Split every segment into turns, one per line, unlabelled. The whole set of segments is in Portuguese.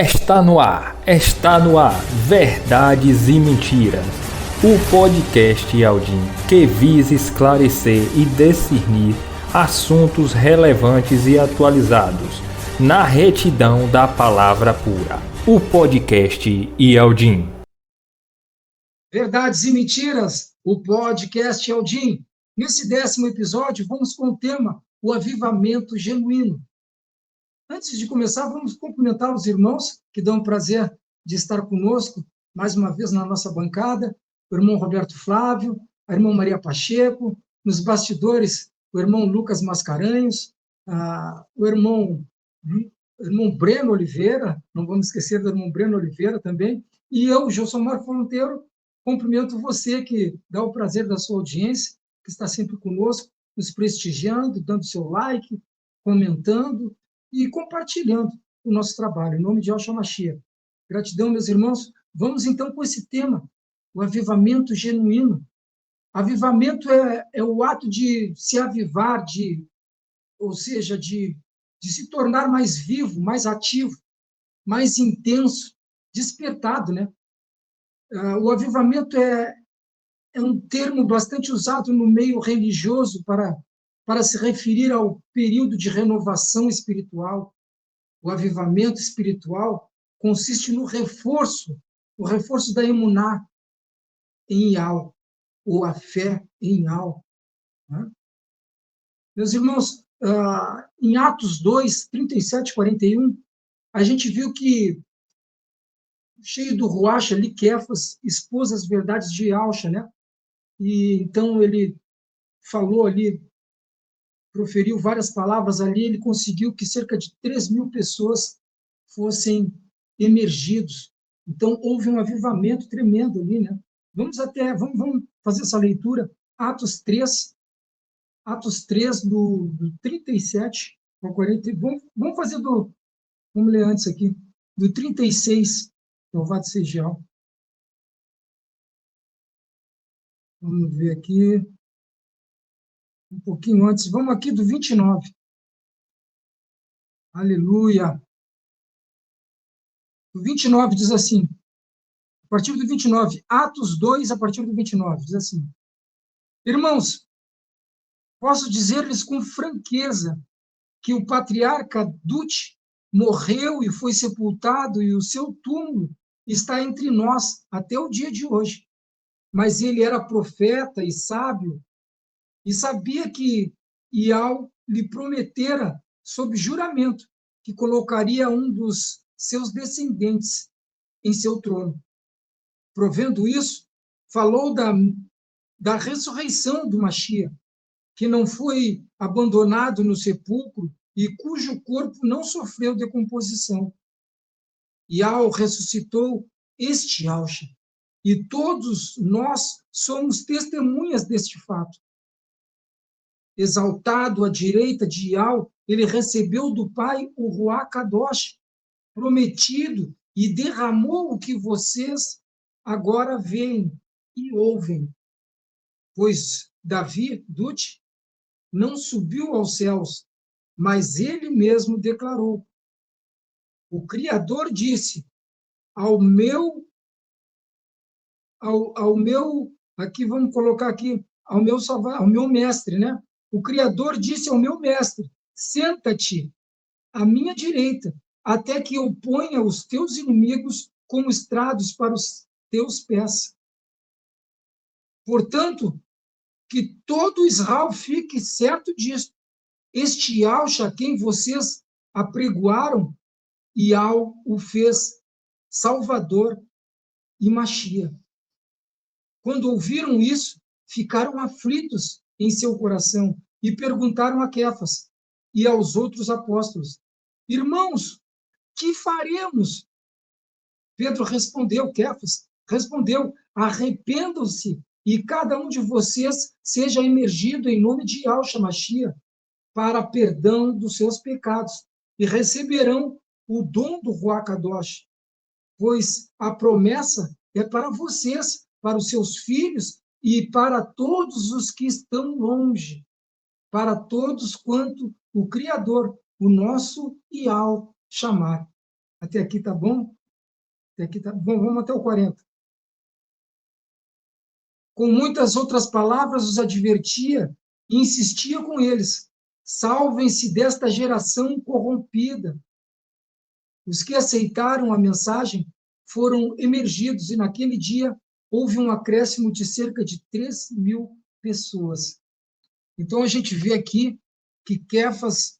Está no ar, Verdades e Mentiras, o podcast Aldin que visa esclarecer e discernir assuntos relevantes e atualizados na retidão da palavra pura. O podcast Aldin.
Verdades e Mentiras, o podcast Aldin. Nesse 10º episódio, vamos com o tema o avivamento genuíno. Antes de começar, vamos cumprimentar os irmãos que dão o prazer de estar conosco, mais uma vez na nossa bancada, o irmão Roberto Flávio, a irmã Maria Pacheco, nos bastidores, o irmão Lucas Mascarenhos, o irmão Breno Oliveira, não vamos esquecer do irmão Breno Oliveira também, e eu, Gilsomar Fonteiro, cumprimento você que dá o prazer da sua audiência, que está sempre conosco, nos prestigiando, dando seu like, comentando e compartilhando o nosso trabalho, em nome de Yahshua Mashiach. Gratidão, meus irmãos. Vamos, então, com esse tema, o avivamento genuíno. Avivamento é o ato de se avivar, ou seja, de se tornar mais vivo, mais ativo, mais intenso, despertado, né? O avivamento é um termo bastante usado no meio religioso para se referir ao período de renovação espiritual. O avivamento espiritual consiste no reforço da emuná em Yahweh, ou a fé em Yahweh. Né? Meus irmãos, em Atos 2, 37 e 41, a gente viu que, cheio do Ruach ali, Quefas expôs as verdades de Yahshua, né? E então ele falou ali, proferiu várias palavras ali, ele conseguiu que cerca de 3.000 pessoas fossem emergidos. Então, houve um avivamento tremendo ali, né? Vamos fazer essa leitura, Atos 3, do 37 ao 40. Vamos ler antes aqui, do 36, louvado seja Yahweh. Vamos ver aqui, um pouquinho antes, vamos aqui do 29. Aleluia. O 29 diz assim, a partir do 29, Atos 2, a partir do 29, diz assim: Irmãos, posso dizer-lhes com franqueza que o patriarca Dute morreu e foi sepultado, e o seu túmulo está entre nós até o dia de hoje. Mas ele era profeta e sábio, e sabia que Iau lhe prometera, sob juramento, que colocaria um dos seus descendentes em seu trono. Provendo isso, falou da ressurreição do Mashiach, que não foi abandonado no sepulcro e cujo corpo não sofreu decomposição. Iau ressuscitou este Yahshua, e todos nós somos testemunhas deste fato. Exaltado à direita de Iau, ele recebeu do Pai o Ruach Kadosh, prometido, e derramou o que vocês agora veem e ouvem. Pois Davi, Dute, não subiu aos céus, mas ele mesmo declarou: o Criador disse ao meu, aqui vamos colocar aqui, ao meu mestre, né? O Criador disse ao meu mestre: senta-te à minha direita, até que eu ponha os teus inimigos como estrados para os teus pés. Portanto, que todo Israel fique certo disso. Este Yahshua a quem vocês apregoaram, Iau o fez Salvador e Mashiach. Quando ouviram isso, ficaram aflitos em seu coração e perguntaram a Quefas e aos outros apóstolos: Irmãos, que faremos? Pedro respondeu, Quefas respondeu: arrependam-se e cada um de vocês seja emergido em nome de Yahshua Mashiach para perdão dos seus pecados, e receberão o dom do Ruach Kadosh, pois a promessa é para vocês, para os seus filhos e para todos os que estão longe, para todos quanto o Criador, o nosso Iau, chamar. Até aqui tá bom? Até aqui tá bom, vamos até o 40. Com muitas outras palavras, os advertia e insistia com eles: salvem-se desta geração corrompida. Os que aceitaram a mensagem foram emergidos, e naquele dia houve um acréscimo de cerca de 3.000 pessoas. Então, a gente vê aqui que Kefas,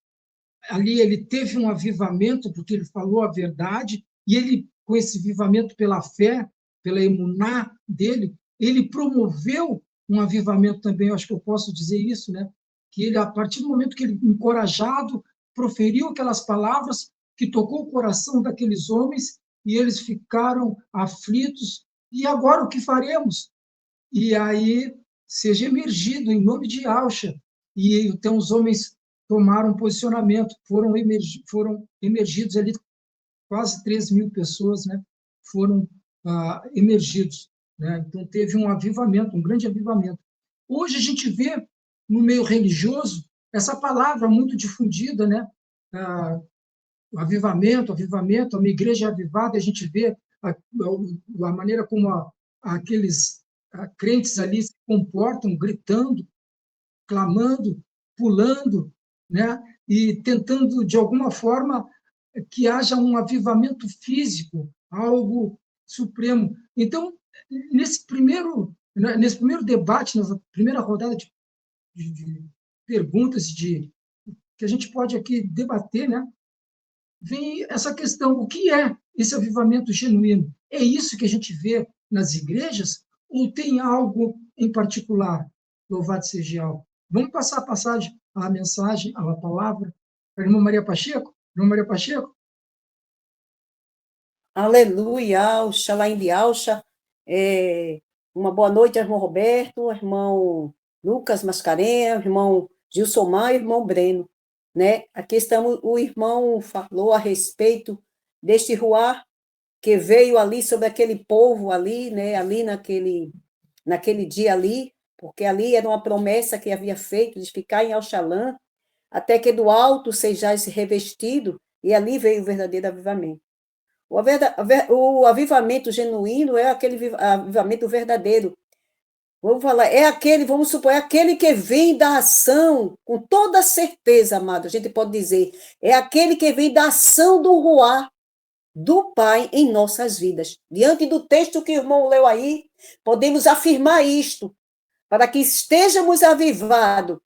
ali, ele teve um avivamento, porque ele falou a verdade, e ele, com esse avivamento pela fé, pela emuná dele, ele promoveu um avivamento também, eu acho que eu posso dizer isso, né? Que ele, a partir do momento que ele, encorajado, proferiu aquelas palavras, que tocou o coração daqueles homens, e eles ficaram aflitos. E agora o que faremos? E aí seja emergido em nome de Alcha. E então os homens tomaram posicionamento, foram emergidos ali, quase 3.000 pessoas, né, foram emergidos. Né? Então teve um avivamento, um grande avivamento. Hoje a gente vê no meio religioso essa palavra muito difundida, né? Avivamento, avivamento, uma igreja avivada, a gente vê a maneira como aqueles crentes ali se comportam, gritando, clamando, pulando, né? E tentando, de alguma forma, que haja um avivamento físico, algo supremo. Então, nesse primeiro debate, nessa primeira rodada de perguntas que a gente pode aqui debater, né? Vem essa questão: o que é esse avivamento genuíno? É isso que a gente vê nas igrejas ou tem algo em particular? Louvado seja Yahweh. Vamos passar a mensagem, a palavra para a irmã Maria Pacheco. Irmã Maria Pacheco?
Aleluia, Alxa, lá em Alxa. Uma boa noite, irmão Roberto, irmão Lucas Mascarenhas, irmão Gilsomar e irmão Breno. Né? Aqui estamos, o irmão falou a respeito deste ruar que veio ali sobre aquele povo ali, né? Ali naquele dia ali, porque ali era uma promessa que havia feito de ficar em Alxalã, até que do alto sejais revestido, e ali veio o verdadeiro avivamento. O avivamento genuíno é aquele avivamento verdadeiro. Vamos falar, vamos supor, é aquele que vem da ação, com toda certeza, amado, a gente pode dizer, é aquele que vem da ação do ruar do Pai em nossas vidas. Diante do texto que o irmão leu aí, podemos afirmar isto, para que estejamos avivados.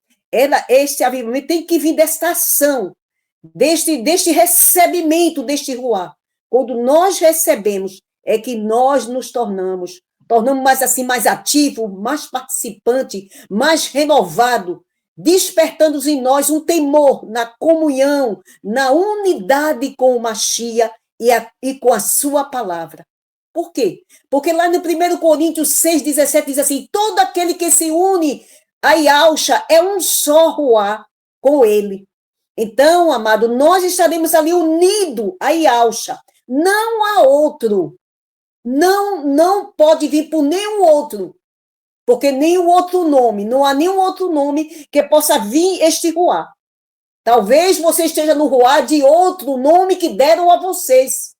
Este avivamento tem que vir desta ação, deste recebimento, deste ruar. Quando nós recebemos, é que nós nos tornamos mais assim, mais ativo, mais participante, mais renovado, despertando em nós um temor na comunhão, na unidade com o Machia e com a sua palavra. Por quê? Porque lá no 1 Coríntios 6,17 diz assim: todo aquele que se une a Yahusha é um só ruá com ele. Então, amado, nós estaremos ali unidos a Yahusha. Não há outro. Não pode vir por nenhum outro. Porque nenhum outro nome, não há nenhum outro nome que possa vir este ruá. Talvez você esteja no ruá de outro nome que deram a vocês.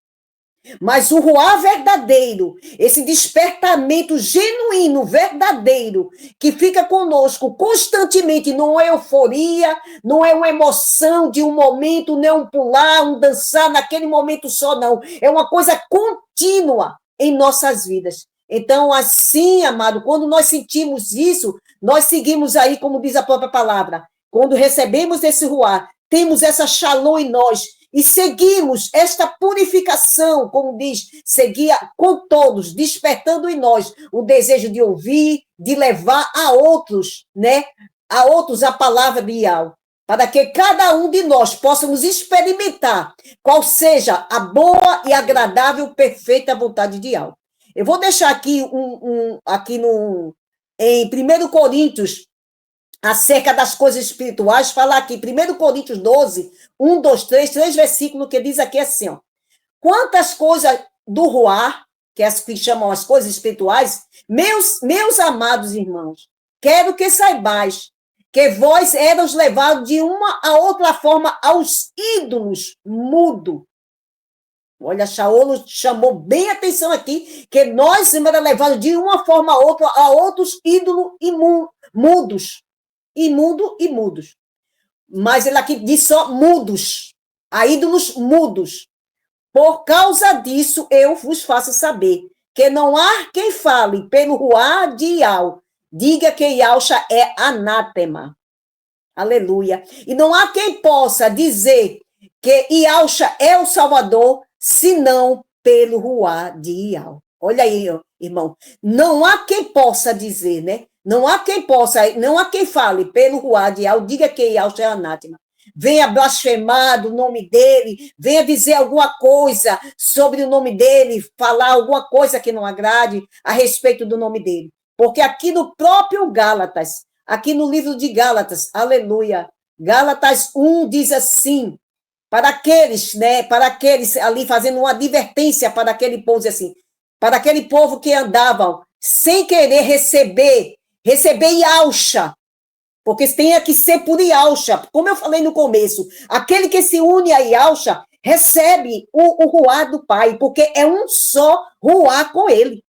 Mas o ruá verdadeiro, esse despertamento genuíno, verdadeiro, que fica conosco constantemente, não é euforia, não é uma emoção de um momento, não é um pular, um dançar naquele momento só, não. É uma coisa contínua em nossas vidas. Então, assim, amado, quando nós sentimos isso, nós seguimos aí, como diz a própria palavra, quando recebemos esse ruá, temos essa shalom em nós, e seguimos esta purificação, como diz, seguia com todos, despertando em nós o desejo de ouvir, de levar a outros, né? A outros a palavra de Yahweh, para que cada um de nós possamos experimentar qual seja a boa e agradável, perfeita vontade de Yahweh. Eu vou deixar aqui em 1 Coríntios, acerca das coisas espirituais, falar aqui, 1 Coríntios 12, 1, 2, 3 versículos, que diz aqui assim, ó: quantas coisas do ruar, que é as que chamam as coisas espirituais, meus amados irmãos, quero que saibais que vós eras levados de uma a outra forma aos ídolos mudo. Olha, Shaul chamou bem a atenção aqui, que nós somos levados de uma forma a outra a outros ídolos mudos. Imundo e mudos. Mas ele aqui diz só mudos. A ídolos mudos. Por causa disso, eu vos faço saber que não há quem fale pelo ruá de Ial, diga que Ialcha é anátema. Aleluia. E não há quem possa dizer que Ialcha é o Salvador, senão pelo ruá de Ial. Olha aí, irmão. Não há quem possa dizer, né? Não há quem fale pelo ruá de Ial, diga que Ialcha é anátema. Venha blasfemar do nome dele, venha dizer alguma coisa sobre o nome dele, falar alguma coisa que não agrade a respeito do nome dele. Porque aqui no próprio Gálatas, aqui no livro de Gálatas, aleluia, Gálatas 1 diz assim, para aqueles ali fazendo uma advertência para aquele povo, diz assim, para aquele povo que andavam sem querer receber Ialcha, porque tem que ser por Ialcha, como eu falei no começo, aquele que se une a Ialcha recebe o ruá do Pai, porque é um só ruá com ele.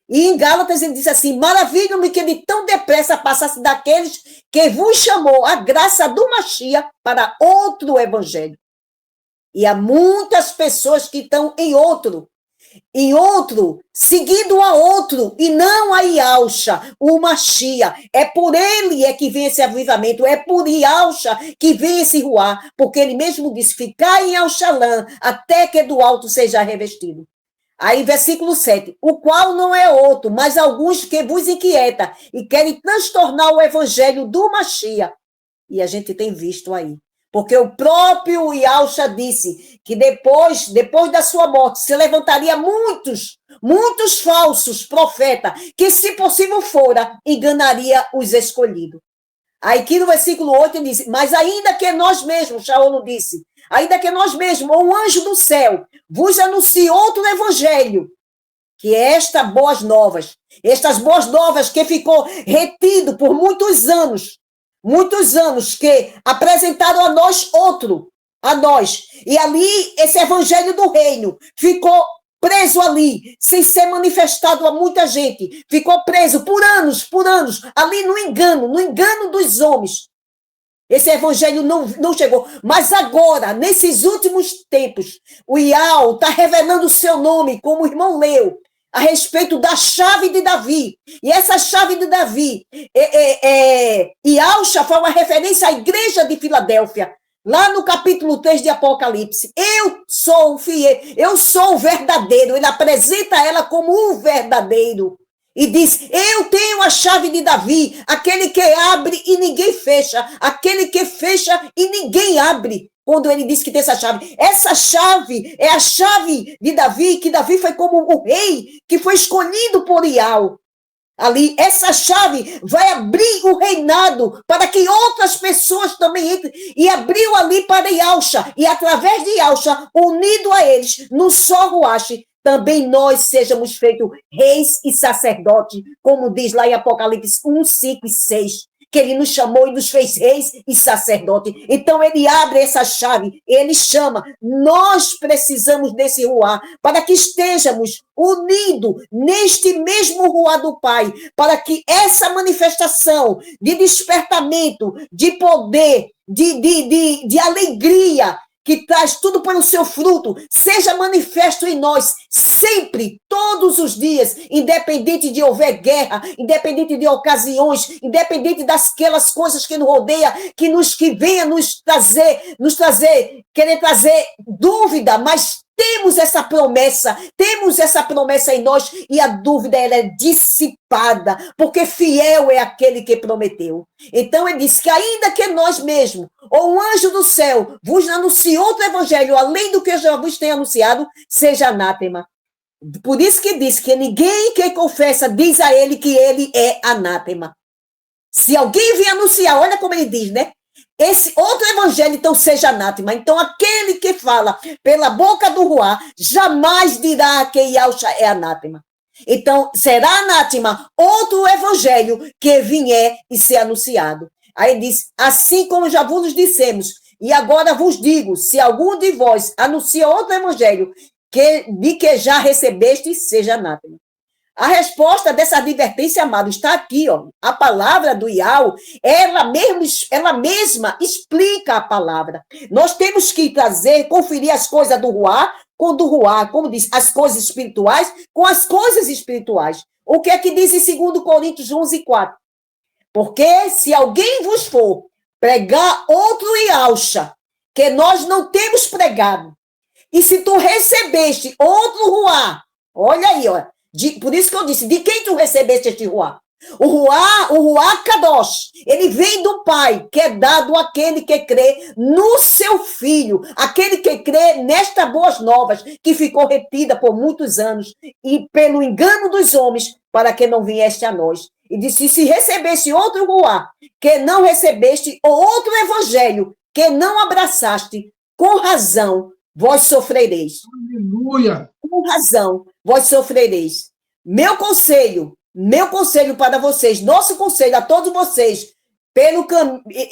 E em Gálatas ele diz assim, maravilho-me que ele tão depressa passasse daqueles que vos chamou a graça do Machia para outro evangelho. E há muitas pessoas que estão em outro, seguindo a outro, e não a Ialcha, o Machia. É por ele que vem esse avivamento, é por Ialcha que vem esse ruá, porque ele mesmo diz, ficai em Alxalã, até que do alto seja revestido. Aí, versículo 7, o qual não é outro, mas alguns que vos inquieta e querem transtornar o evangelho do Machia. E a gente tem visto aí. Porque o próprio Ialcha disse que depois da sua morte se levantaria muitos falsos profetas, que se possível fora, enganaria os escolhidos. Aí aqui no versículo 8 ele diz, mas ainda que nós mesmos, Shaul disse, ainda que nós mesmos, ou um anjo do céu, vos anuncie outro evangelho, que é estas boas novas que ficou retido por muitos anos, que apresentaram a nós, e ali esse evangelho do reino ficou preso ali, sem ser manifestado a muita gente, ficou preso por anos, ali no engano dos homens. Esse evangelho não chegou, mas agora, nesses últimos tempos, o Ial está revelando o seu nome, como o irmão leu, a respeito da chave de Davi. E essa chave de Davi, Ialcha foi uma referência à igreja de Filadélfia, lá no capítulo 3 de Apocalipse. Eu sou o fiel, eu sou o verdadeiro. Ele apresenta ela como o verdadeiro. E diz, eu tenho a chave de Davi, aquele que abre e ninguém fecha, aquele que fecha e ninguém abre. Quando ele diz que tem essa chave é a chave de Davi, que Davi foi como o rei que foi escolhido por Ial. Ali, essa chave vai abrir o reinado para que outras pessoas também entrem, e abriu ali para Ialcha, e através de Ialcha, unido a eles, num só ruache, também nós sejamos feitos reis e sacerdotes, como diz lá em Apocalipse 1, 5 e 6, que ele nos chamou e nos fez reis e sacerdotes. Então ele abre essa chave, ele chama, nós precisamos desse ruá, para que estejamos unidos neste mesmo ruá do Pai, para que essa manifestação de despertamento, de poder, de alegria, que traz tudo para o seu fruto, seja manifesto em nós, sempre, todos os dias, independente de houver guerra, independente de ocasiões, independente dasquelas coisas que nos rodeia, que venha nos trazer, querer trazer dúvida, mas temos essa promessa em nós, e a dúvida ela é dissipada, porque fiel é aquele que prometeu. Então ele diz que ainda que nós mesmos, ou um anjo do céu, vos anuncie outro evangelho, além do que eu já vos tenho anunciado, seja anátema. Por isso que diz que ninguém que confessa diz a ele que ele é anátema. Se alguém vier anunciar, olha como ele diz, né? Esse outro evangelho, então, seja anátema. Então, aquele que fala pela boca do ruá, jamais dirá que Ialcha é anátema. Então, será anátema outro evangelho que vier e ser anunciado. Aí diz, assim como já vos dissemos, e agora vos digo, se algum de vós anuncia outro evangelho, de que já recebeste, seja anátema. A resposta dessa advertência, amado, está aqui, ó. A palavra do Iau, ela mesma explica a palavra. Nós temos que trazer, conferir as coisas do Ruá, como diz, as coisas espirituais, com as coisas espirituais. O que é que diz em 2 Coríntios 11:4? Porque se alguém vos for pregar outro Iauxa, que nós não temos pregado, e se tu recebeste outro Ruá, olha aí, ó, por isso que eu disse, de quem tu recebeste este Ruá? O Ruá Kadosh, ele vem do Pai, que é dado àquele que crê no seu Filho, aquele que crê nesta boas novas, que ficou retida por muitos anos, e pelo engano dos homens, para que não vieste a nós. E disse, se recebeste outro Ruá, que não recebeste, ou outro evangelho, que não abraçaste, com razão, vós sofrereis.
Aleluia!
Com razão, vós sofrereis. Meu conselho para vocês, nosso conselho a todos vocês,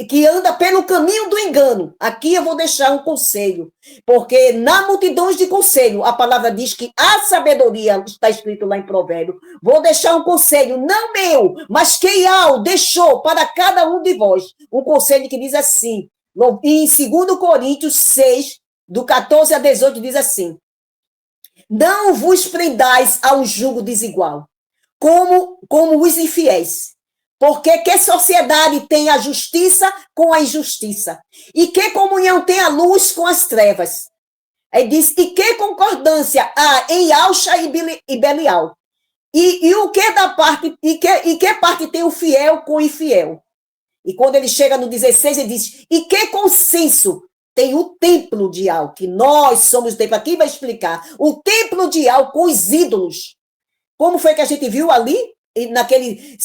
que anda pelo caminho do engano. Aqui eu vou deixar um conselho, porque na multidão de conselho, a palavra diz que a sabedoria, está escrito lá em Provérbio. Vou deixar um conselho, não meu, mas que Iau deixou para cada um de vós. Um conselho que diz assim, em 2 Coríntios 6, do 14 a 18, diz assim: não vos prendais ao jugo desigual, como os infiéis. Porque que sociedade tem a justiça com a injustiça? E que comunhão tem a luz com as trevas? Aí diz, e que concordância há em Alcha e Belial? E o que da parte, e que parte tem o fiel com o infiel? E quando ele chega no 16, ele diz, e que consenso tem o templo de Al, que nós somos o templo, aqui vai explicar, o templo de Al com os ídolos. Como foi que a gente viu ali, naquele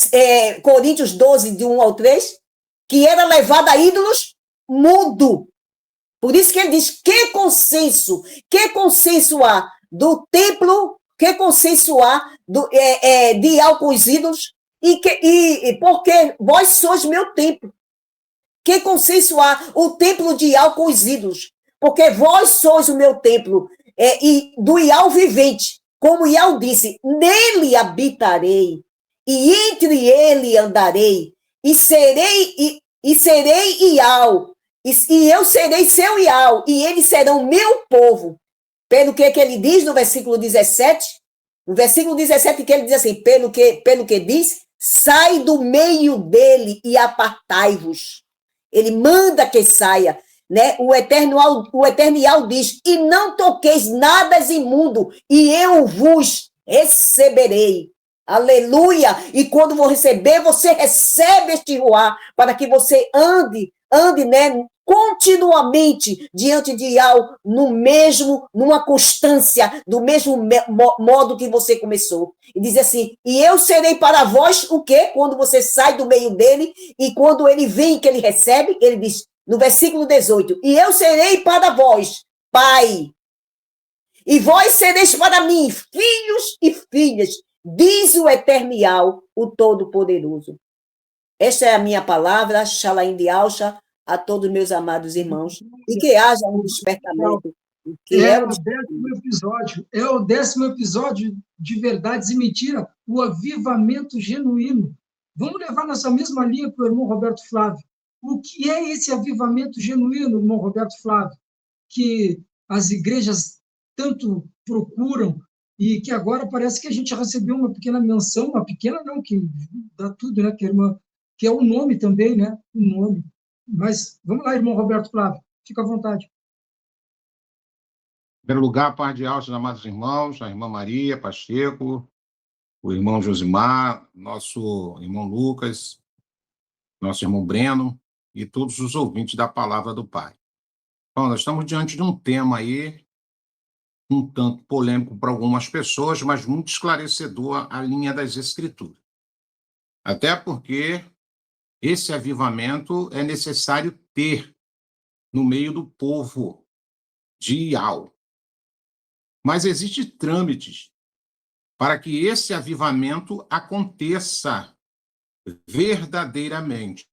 Coríntios 12, de 1 ao 3, que era levado a ídolos mudo. Por isso que ele diz, que consenso há do templo, que consenso há de Al com os ídolos, e porque vós sois meu templo. Que consenso há o templo de Iau com os ídolos? Porque vós sois o meu templo, e do Iau vivente. Como Iau disse, nele habitarei, e entre ele andarei, e serei Iau, e eu serei seu Iau, e eles serão meu povo. Pelo que ele diz no versículo 17, no versículo 17 que ele diz assim, pelo que diz, sai do meio dele e apartai-vos. Ele manda que saia, né? O Eternial diz, e não toqueis nada imundo, e eu vos receberei. Aleluia! E quando vou receber, você recebe este ruá, para que você ande, né? Continuamente diante de Iau, numa constância, do mesmo modo que você começou. E diz assim, e eu serei para vós o quê? Quando você sai do meio dele, e quando ele vem, que ele recebe, ele diz, no versículo 18, e eu serei para vós, Pai, e vós sereis para mim, filhos e filhas, diz o Eternial, o Todo-Poderoso. Esta é a minha palavra, Shalaim de Alcha, a todos meus amados irmãos, e que haja um despertamento.
É o 10º episódio de Verdades e Mentira, o avivamento genuíno. Vamos levar nessa mesma linha para o irmão Roberto Flávio. O que é esse avivamento genuíno, irmão Roberto Flávio, que as igrejas tanto procuram e que agora parece que a gente recebeu uma pequena menção, uma pequena não, que dá tudo, né, que é o nome também, né, o nome. Mas vamos lá, irmão Roberto Flávio, fica à vontade.
Em primeiro lugar, paz de altos, amados irmãos, a irmã Maria Pacheco, o irmão Josimar, nosso irmão Lucas, nosso irmão Breno e todos os ouvintes da Palavra do Pai. Bom, nós estamos diante de um tema aí, um tanto polêmico para algumas pessoas, mas muito esclarecedor à linha das Escrituras. Até porque esse avivamento é necessário ter no meio do povo de Iau. Mas existem trâmites para que esse avivamento aconteça verdadeiramente.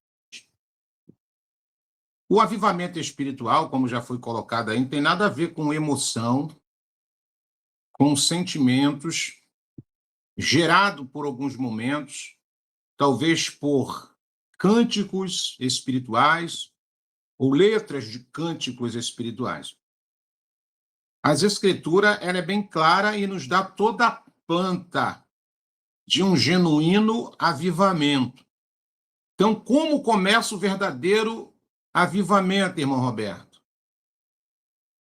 O avivamento espiritual, como já foi colocado aí, não tem nada a ver com emoção, com sentimentos gerado por alguns momentos, talvez por cânticos espirituais ou letras de cânticos espirituais. As Escrituras, ela é bem clara e nos dá toda a planta de um genuíno avivamento. Então, como começa o verdadeiro avivamento, irmão Roberto?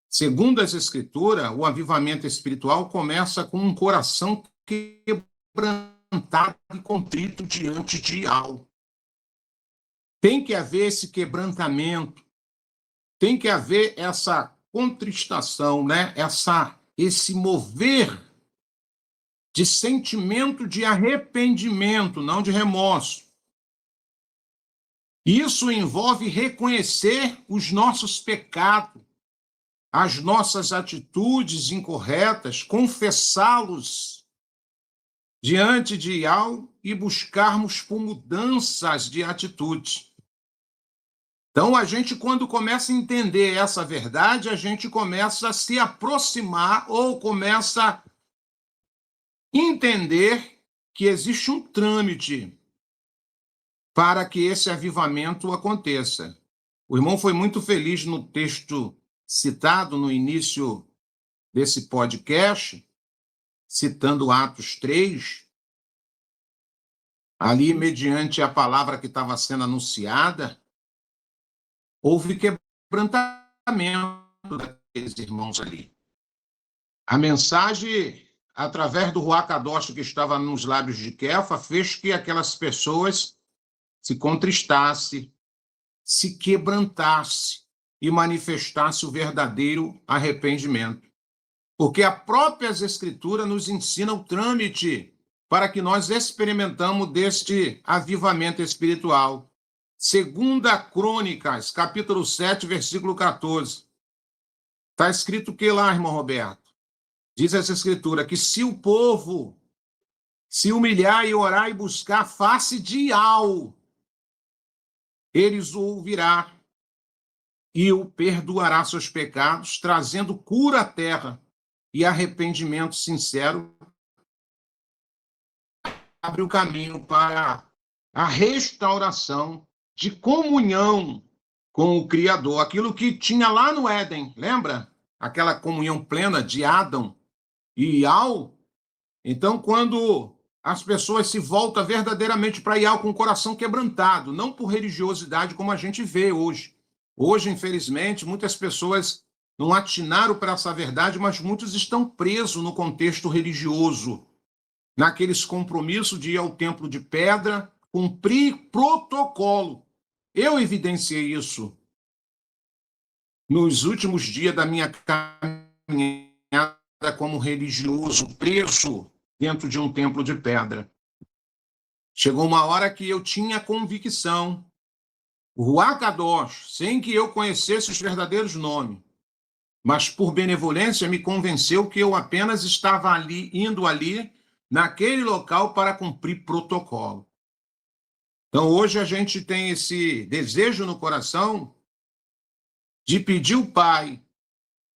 Segundo as Escrituras, o avivamento espiritual começa com um coração quebrantado e contrito diante de Yahweh. Tem que haver esse quebrantamento, tem que haver essa contristação, né? Esse mover de sentimento de arrependimento, não de remorso. Isso envolve reconhecer os nossos pecados, as nossas atitudes incorretas, confessá-los diante de Yahweh e buscarmos por mudanças de atitude. Então, a gente, quando começa a entender essa verdade, a gente começa a se aproximar ou começa a entender que existe um trâmite para que esse avivamento aconteça. O irmão foi muito feliz no texto citado no início desse podcast, citando Atos 3, ali, mediante a palavra que estava sendo anunciada, houve quebrantamento daqueles irmãos ali. A mensagem, através do Ruach Kadosh que estava nos lábios de Kefa, fez que aquelas pessoas se contristassem, se quebrantassem e manifestassem o verdadeiro arrependimento. Porque a própria Escritura nos ensina o trâmite para que nós experimentamos deste avivamento espiritual. Segunda Crônicas, capítulo 7, versículo 14. Está escrito que lá, irmão Roberto? Diz essa Escritura que se o povo se humilhar e orar e buscar a face de Yahweh, eles o ouvirá e o perdoará seus pecados, trazendo cura à terra e arrependimento sincero, abre o caminho para a restauração de comunhão com o Criador, aquilo que tinha lá no Éden, lembra? Aquela comunhão plena de Adão e Yahweh. Então, quando as pessoas se voltam verdadeiramente para Yahweh com o coração quebrantado, não por religiosidade como a gente vê hoje. Hoje, infelizmente, muitas pessoas não atinaram para essa verdade, mas muitos estão presos no contexto religioso, naqueles compromissos de ir ao templo de pedra, cumprir protocolo. Eu evidenciei isso nos últimos dias da minha caminhada como religioso, preso dentro de um templo de pedra. Chegou uma hora que eu tinha convicção, o Ruach Kadosh, sem que eu conhecesse os verdadeiros nomes, mas por benevolência me convenceu que eu apenas estava ali, indo ali, naquele local para cumprir protocolo. Então, hoje a gente tem esse desejo no coração de pedir ao Pai,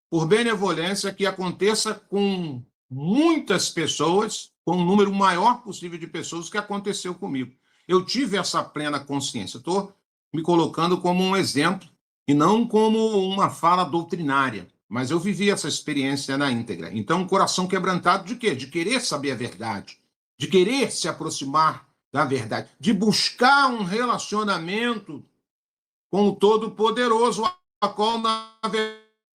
por benevolência, que aconteça com muitas pessoas, com um número maior possível de pessoas, que aconteceu comigo. Eu tive essa plena consciência. Estou me colocando como um exemplo e não como uma fala doutrinária, mas eu vivi essa experiência na íntegra. Então, um coração quebrantado de quê? De querer saber a verdade, de querer se aproximar da verdade, de buscar um relacionamento com o Todo-Poderoso, a qual, na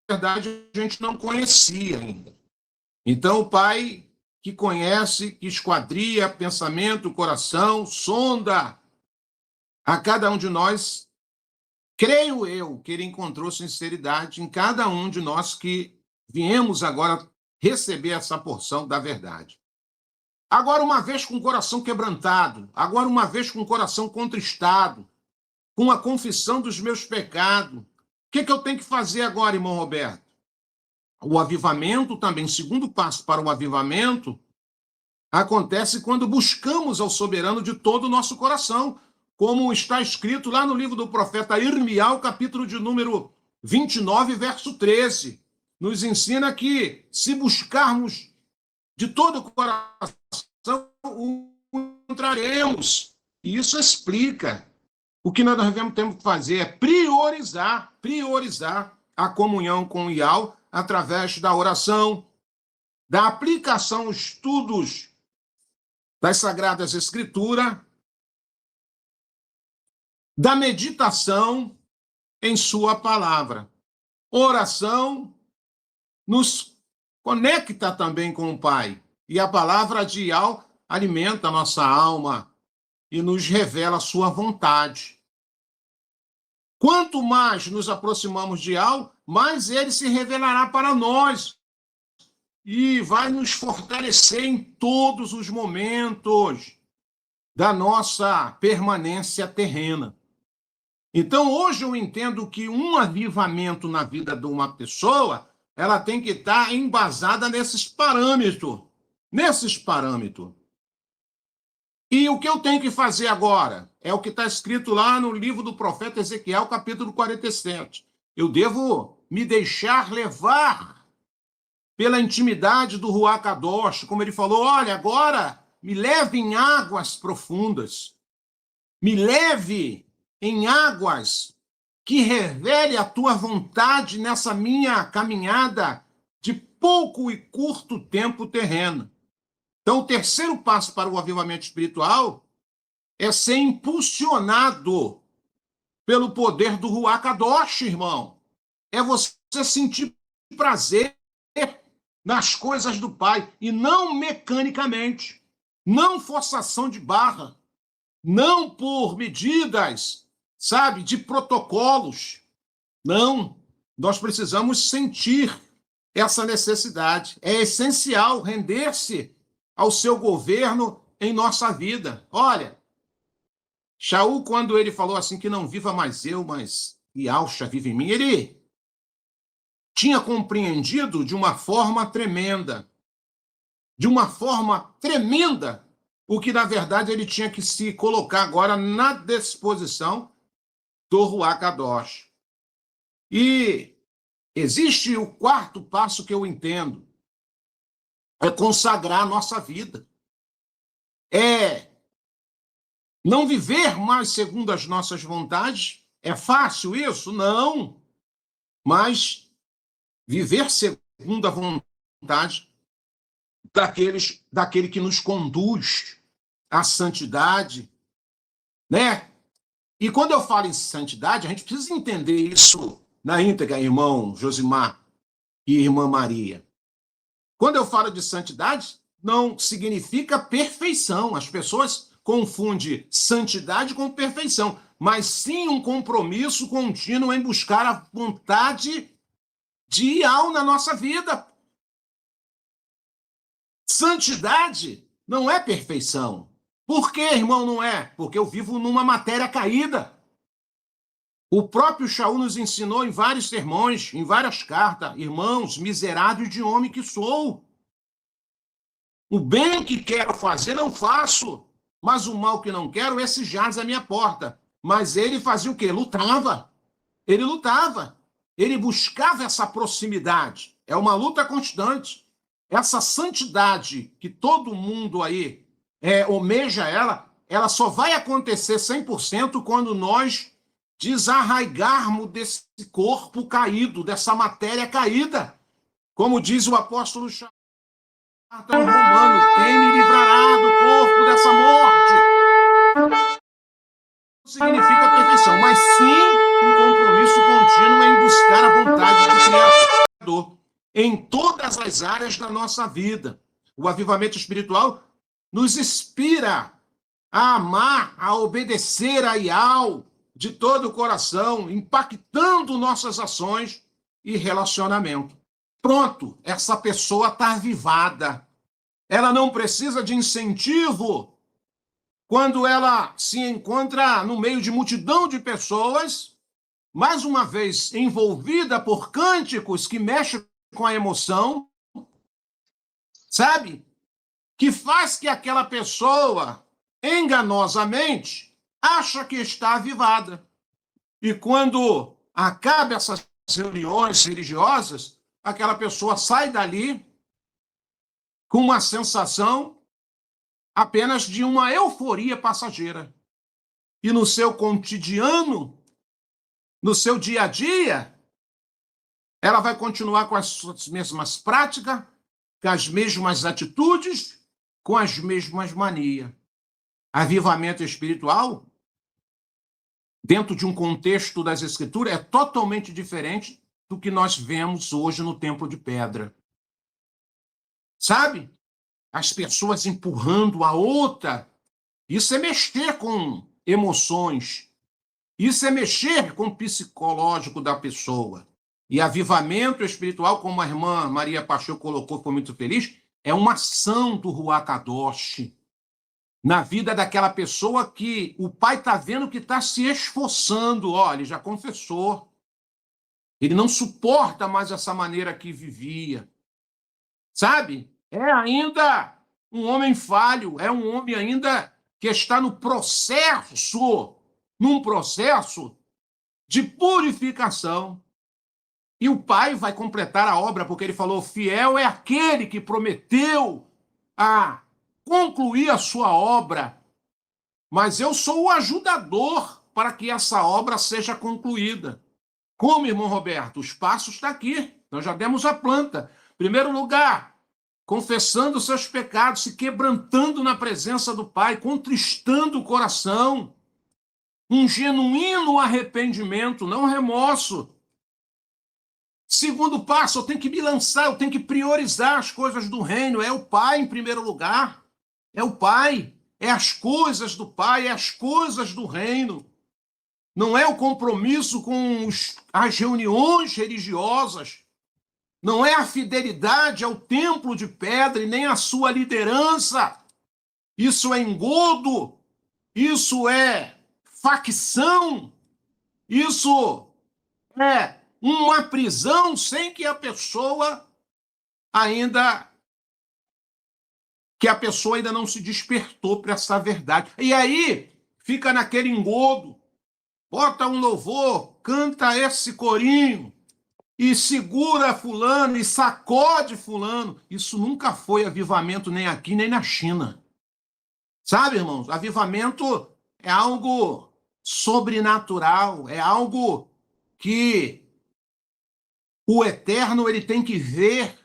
verdade, a gente não conhecia ainda. Então, o Pai que conhece, que esquadria pensamento, coração, sonda a cada um de nós, creio eu que ele encontrou sinceridade em cada um de nós que viemos agora receber essa porção da verdade. Agora, uma vez com o coração quebrantado, agora uma vez com o coração contristado, com a confissão dos meus pecados, o que eu tenho que fazer agora, irmão Roberto? O avivamento também, o segundo passo para o avivamento, acontece quando buscamos ao soberano de todo o nosso coração, como está escrito lá no livro do profeta Irmial, capítulo de número 29, verso 13. Nos ensina que, se buscarmos de todo o coração o encontraremos. E isso explica. O que nós temos que fazer é priorizar a comunhão com o Yahweh através da oração, da aplicação aos estudos das Sagradas Escrituras, da meditação em sua palavra. Oração nos conecta também com o Pai. E a palavra de Yahweh alimenta a nossa alma e nos revela a sua vontade. Quanto mais nos aproximamos de Yahweh, mais ele se revelará para nós e vai nos fortalecer em todos os momentos da nossa permanência terrena. Então, hoje eu entendo que um avivamento na vida de uma pessoa, ela tem que estar embasada nesses parâmetros. E o que eu tenho que fazer agora? É o que está escrito lá no livro do profeta Ezequiel, capítulo 47. Eu devo me deixar levar pela intimidade do Ruach Kadosh, como ele falou, olha, agora me leve em águas profundas, me leve em águas que revele a tua vontade nessa minha caminhada de pouco e curto tempo terreno. Então, o terceiro passo para o avivamento espiritual é ser impulsionado pelo poder do Ruach Kadosh, irmão. É você sentir prazer nas coisas do Pai, e não mecanicamente, não forçação de barra, não por medidas, sabe, de protocolos. Não, nós precisamos sentir essa necessidade. É essencial render-se ao seu governo em nossa vida. Olha, Shaul, quando ele falou assim que não viva mais eu, mas Yahushua vive em mim, ele tinha compreendido de uma forma tremenda, o que, na verdade, ele tinha que se colocar agora na disposição do Ruach Kadosh. E existe o quarto passo que eu entendo, é consagrar a nossa vida. É não viver mais segundo as nossas vontades. É fácil isso? Não. Mas viver segundo a vontade daquele que nos conduz à santidade, né? E quando eu falo em santidade, a gente precisa entender isso na íntegra, irmão Josimar e irmã Maria. Quando eu falo de santidade, não significa perfeição. As pessoas confundem santidade com perfeição, mas sim um compromisso contínuo em buscar a vontade de Yahweh na nossa vida. Santidade não é perfeição. Por que, irmão, não é? Porque eu vivo numa matéria caída. O próprio Shaul nos ensinou em vários sermões, em várias cartas, irmãos, miserável de homem que sou. O bem que quero fazer, não faço, mas o mal que não quero, esse jaz à minha porta. Mas ele fazia o quê? Lutava. Ele lutava. Ele buscava essa proximidade. É uma luta constante. Essa santidade que todo mundo aí almeja ela só vai acontecer 100% quando nós desarraigarmos desse corpo caído, dessa matéria caída. Como diz o apóstolo Romano, quem me livrará do corpo dessa morte? Não significa perfeição, mas sim um compromisso contínuo em buscar a vontade do Criador em todas as áreas da nossa vida. O avivamento espiritual nos inspira a amar, a obedecer a Yahweh de todo o coração, impactando nossas ações e relacionamento. Pronto, essa pessoa está avivada. Ela não precisa de incentivo quando ela se encontra no meio de multidão de pessoas, mais uma vez envolvida por cânticos que mexem com a emoção, sabe? Que faz que aquela pessoa, enganosamente, acha que está avivada. E quando acaba essas reuniões religiosas, aquela pessoa sai dali com uma sensação apenas de uma euforia passageira. E no seu cotidiano, no seu dia a dia, ela vai continuar com as suas mesmas práticas, com as mesmas atitudes, com as mesmas manias. Avivamento espiritual, dentro de um contexto das Escrituras, é totalmente diferente do que nós vemos hoje no Templo de Pedra. Sabe? As pessoas empurrando a outra. Isso é mexer com emoções. Isso é mexer com o psicológico da pessoa. E avivamento espiritual, como a irmã Maria Pacheco colocou, foi muito feliz, é uma ação do Ruach Kadosh na vida daquela pessoa que o pai está vendo que está se esforçando. Olha, ele já confessou. Ele não suporta mais essa maneira que vivia. Sabe? É ainda um homem falho, é um homem ainda que está num processo de purificação. E o pai vai completar a obra, porque ele falou, fiel é aquele que prometeu a concluir a sua obra, mas eu sou o ajudador para que essa obra seja concluída. Como, irmão Roberto? Os passos estão aqui, nós já demos a planta. Primeiro lugar, confessando seus pecados, se quebrantando na presença do Pai, contristando o coração, um genuíno arrependimento, não remorso. Segundo passo, eu tenho que me lançar, eu tenho que priorizar as coisas do reino. É o Pai em primeiro lugar. É o Pai. É as coisas do Pai, é as coisas do reino. Não é o compromisso com as reuniões religiosas. Não é a fidelidade ao templo de pedra e nem a sua liderança. Isso é engodo. Isso é facção. Isso é uma prisão sem que a pessoa ainda não se despertou para essa verdade. E aí fica naquele engodo. Bota um louvor, canta esse corinho e segura fulano e sacode fulano. Isso nunca foi avivamento nem aqui nem na China. Sabe, irmãos? Avivamento é algo sobrenatural, é algo que o eterno ele tem que ver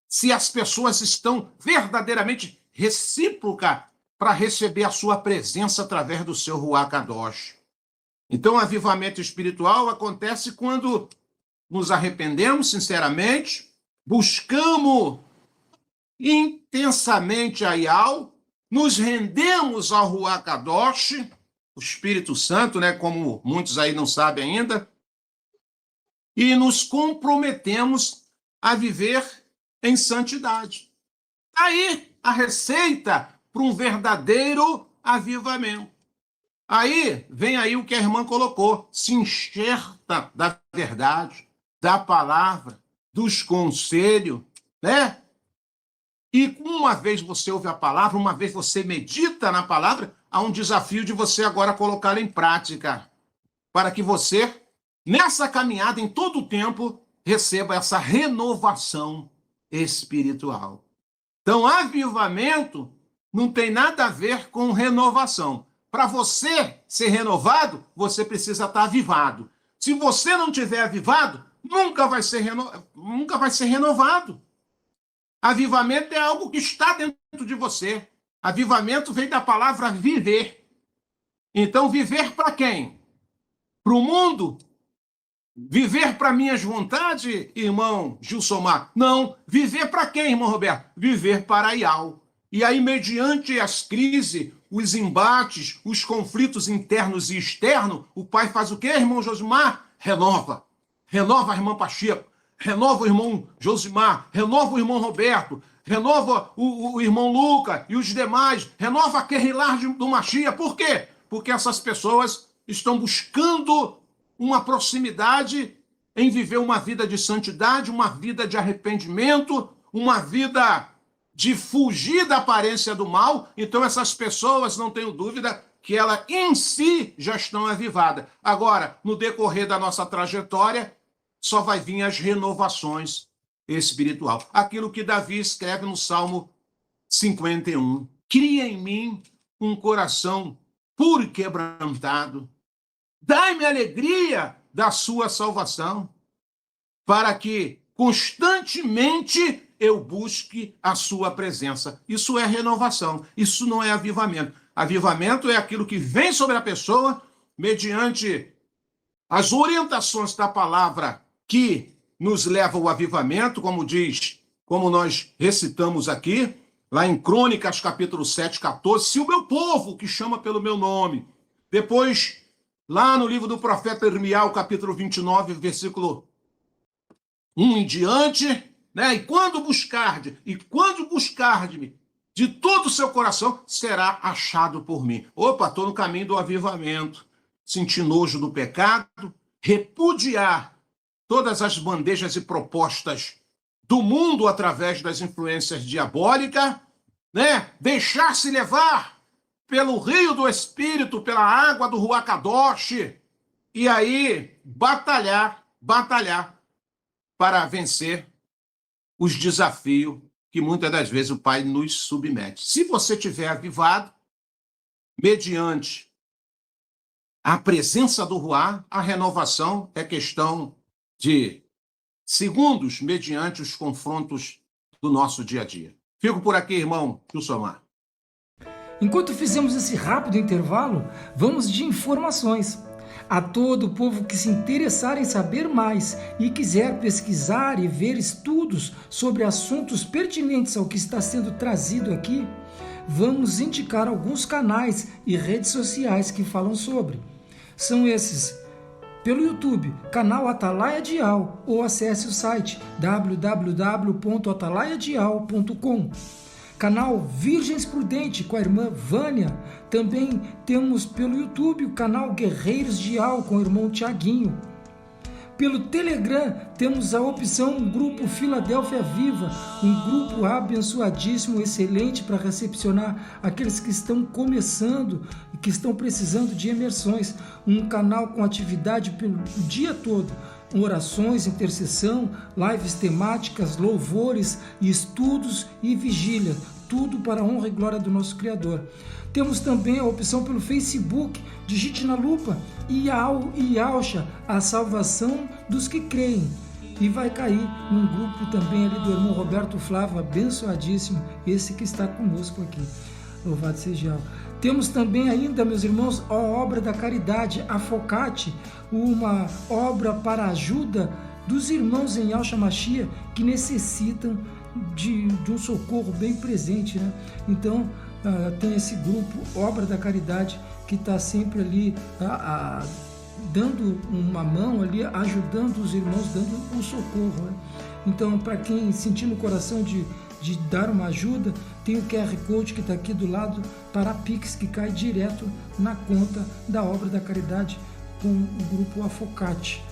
se as pessoas estão verdadeiramente recíprocas para receber a sua presença através do seu Ruach Kadosh. Então, o avivamento espiritual acontece quando nos arrependemos sinceramente, buscamos intensamente a Yahweh, nos rendemos ao Ruach Kadosh, o Espírito Santo, né, como muitos aí não sabem ainda, e nos comprometemos a viver em santidade. Aí a receita para um verdadeiro avivamento. Aí vem aí o que a irmã colocou, se enxerta da verdade, da palavra, dos conselhos, né? E uma vez você ouve a palavra, uma vez você medita na palavra, há um desafio de você agora colocá-la em prática, para que você, nessa caminhada, em todo o tempo, receba essa renovação espiritual. Então, avivamento não tem nada a ver com renovação. Para você ser renovado, você precisa estar avivado. Se você não tiver avivado, nunca vai ser renovado. Avivamento é algo que está dentro de você. Avivamento vem da palavra viver. Então, viver para quem? Para o mundo? Viver para minhas vontades, irmão Gilsomar? Não. Viver para quem, irmão Roberto? Viver para Yahweh. E aí, mediante as crises, os embates, os conflitos internos e externos, o pai faz o quê, irmão Josimar? Renova. Renova a irmã Pacheco. Renova o irmão Josimar. Renova o irmão Roberto. Renova o irmão Lucas e os demais. Renova a Querrilar do Machia. Por quê? Porque essas pessoas estão buscando uma proximidade em viver uma vida de santidade, uma vida de arrependimento, uma vida de fugir da aparência do mal. Então, essas pessoas, não tenho dúvida, que elas em si já estão avivadas. Agora, no decorrer da nossa trajetória, só vai vir as renovações espiritual. Aquilo que Davi escreve no Salmo 51. Cria em mim um coração puro e quebrantado. Dai-me alegria da sua salvação, para que constantemente eu busque a sua presença. Isso é renovação, isso não é avivamento. Avivamento é aquilo que vem sobre a pessoa mediante as orientações da palavra que nos leva ao avivamento, como nós recitamos aqui, lá em Crônicas, capítulo 7, 14, se o meu povo, que chama pelo meu nome, depois, lá no livro do profeta Irmial, capítulo 29, versículo 1 em diante, né? E quando buscarde-me de todo o seu coração, será achado por mim. Opa, estou no caminho do avivamento. Sentir nojo do pecado, repudiar todas as bandejas e propostas do mundo através das influências diabólicas, né? Deixar-se levar pelo rio do Espírito, pela água do Ruach Kadosh, e aí batalhar para vencer os desafios que muitas das vezes o Pai nos submete. Se você tiver avivado, mediante a presença do Ruach, a renovação é questão de segundos mediante os confrontos do nosso dia a dia. Fico por aqui, irmão Gilsomar.
Enquanto fizemos esse rápido intervalo, vamos de informações. A todo o povo que se interessar em saber mais e quiser pesquisar e ver estudos sobre assuntos pertinentes ao que está sendo trazido aqui, vamos indicar alguns canais e redes sociais que falam sobre. São esses: pelo YouTube, canal Atalaia Dial, ou acesse o site www.atalaiadial.com. Canal Virgens Prudente com a irmã Vânia. Também temos pelo YouTube o canal Guerreiros Dial com o irmão Tiaguinho. Pelo Telegram temos a opção Grupo Filadélfia Viva, um grupo abençoadíssimo, excelente para recepcionar aqueles que estão começando e que estão precisando de imersões. Um canal com atividade pelo dia todo, orações, intercessão, lives temáticas, louvores, estudos e vigília, tudo para a honra e glória do nosso Criador. Temos também a opção pelo Facebook, digite na lupa Iaucha, a salvação dos que creem. E vai cair num grupo também ali do irmão Roberto Flávio, abençoadíssimo, esse que está conosco aqui. Louvado seja Yahweh. Temos também ainda, meus irmãos, a obra da caridade, a Focate, uma obra para a ajuda dos irmãos em Yahshua Mashiach que necessitam de um socorro bem presente, né? Então, tem esse grupo, Obra da Caridade, que está sempre ali dando uma mão ali, ajudando os irmãos, dando um socorro, né? Então, para quem sentir no coração de dar uma ajuda, tem o QR Code que está aqui do lado para a Pix, que cai direto na conta da Obra da Caridade com o grupo Afocate.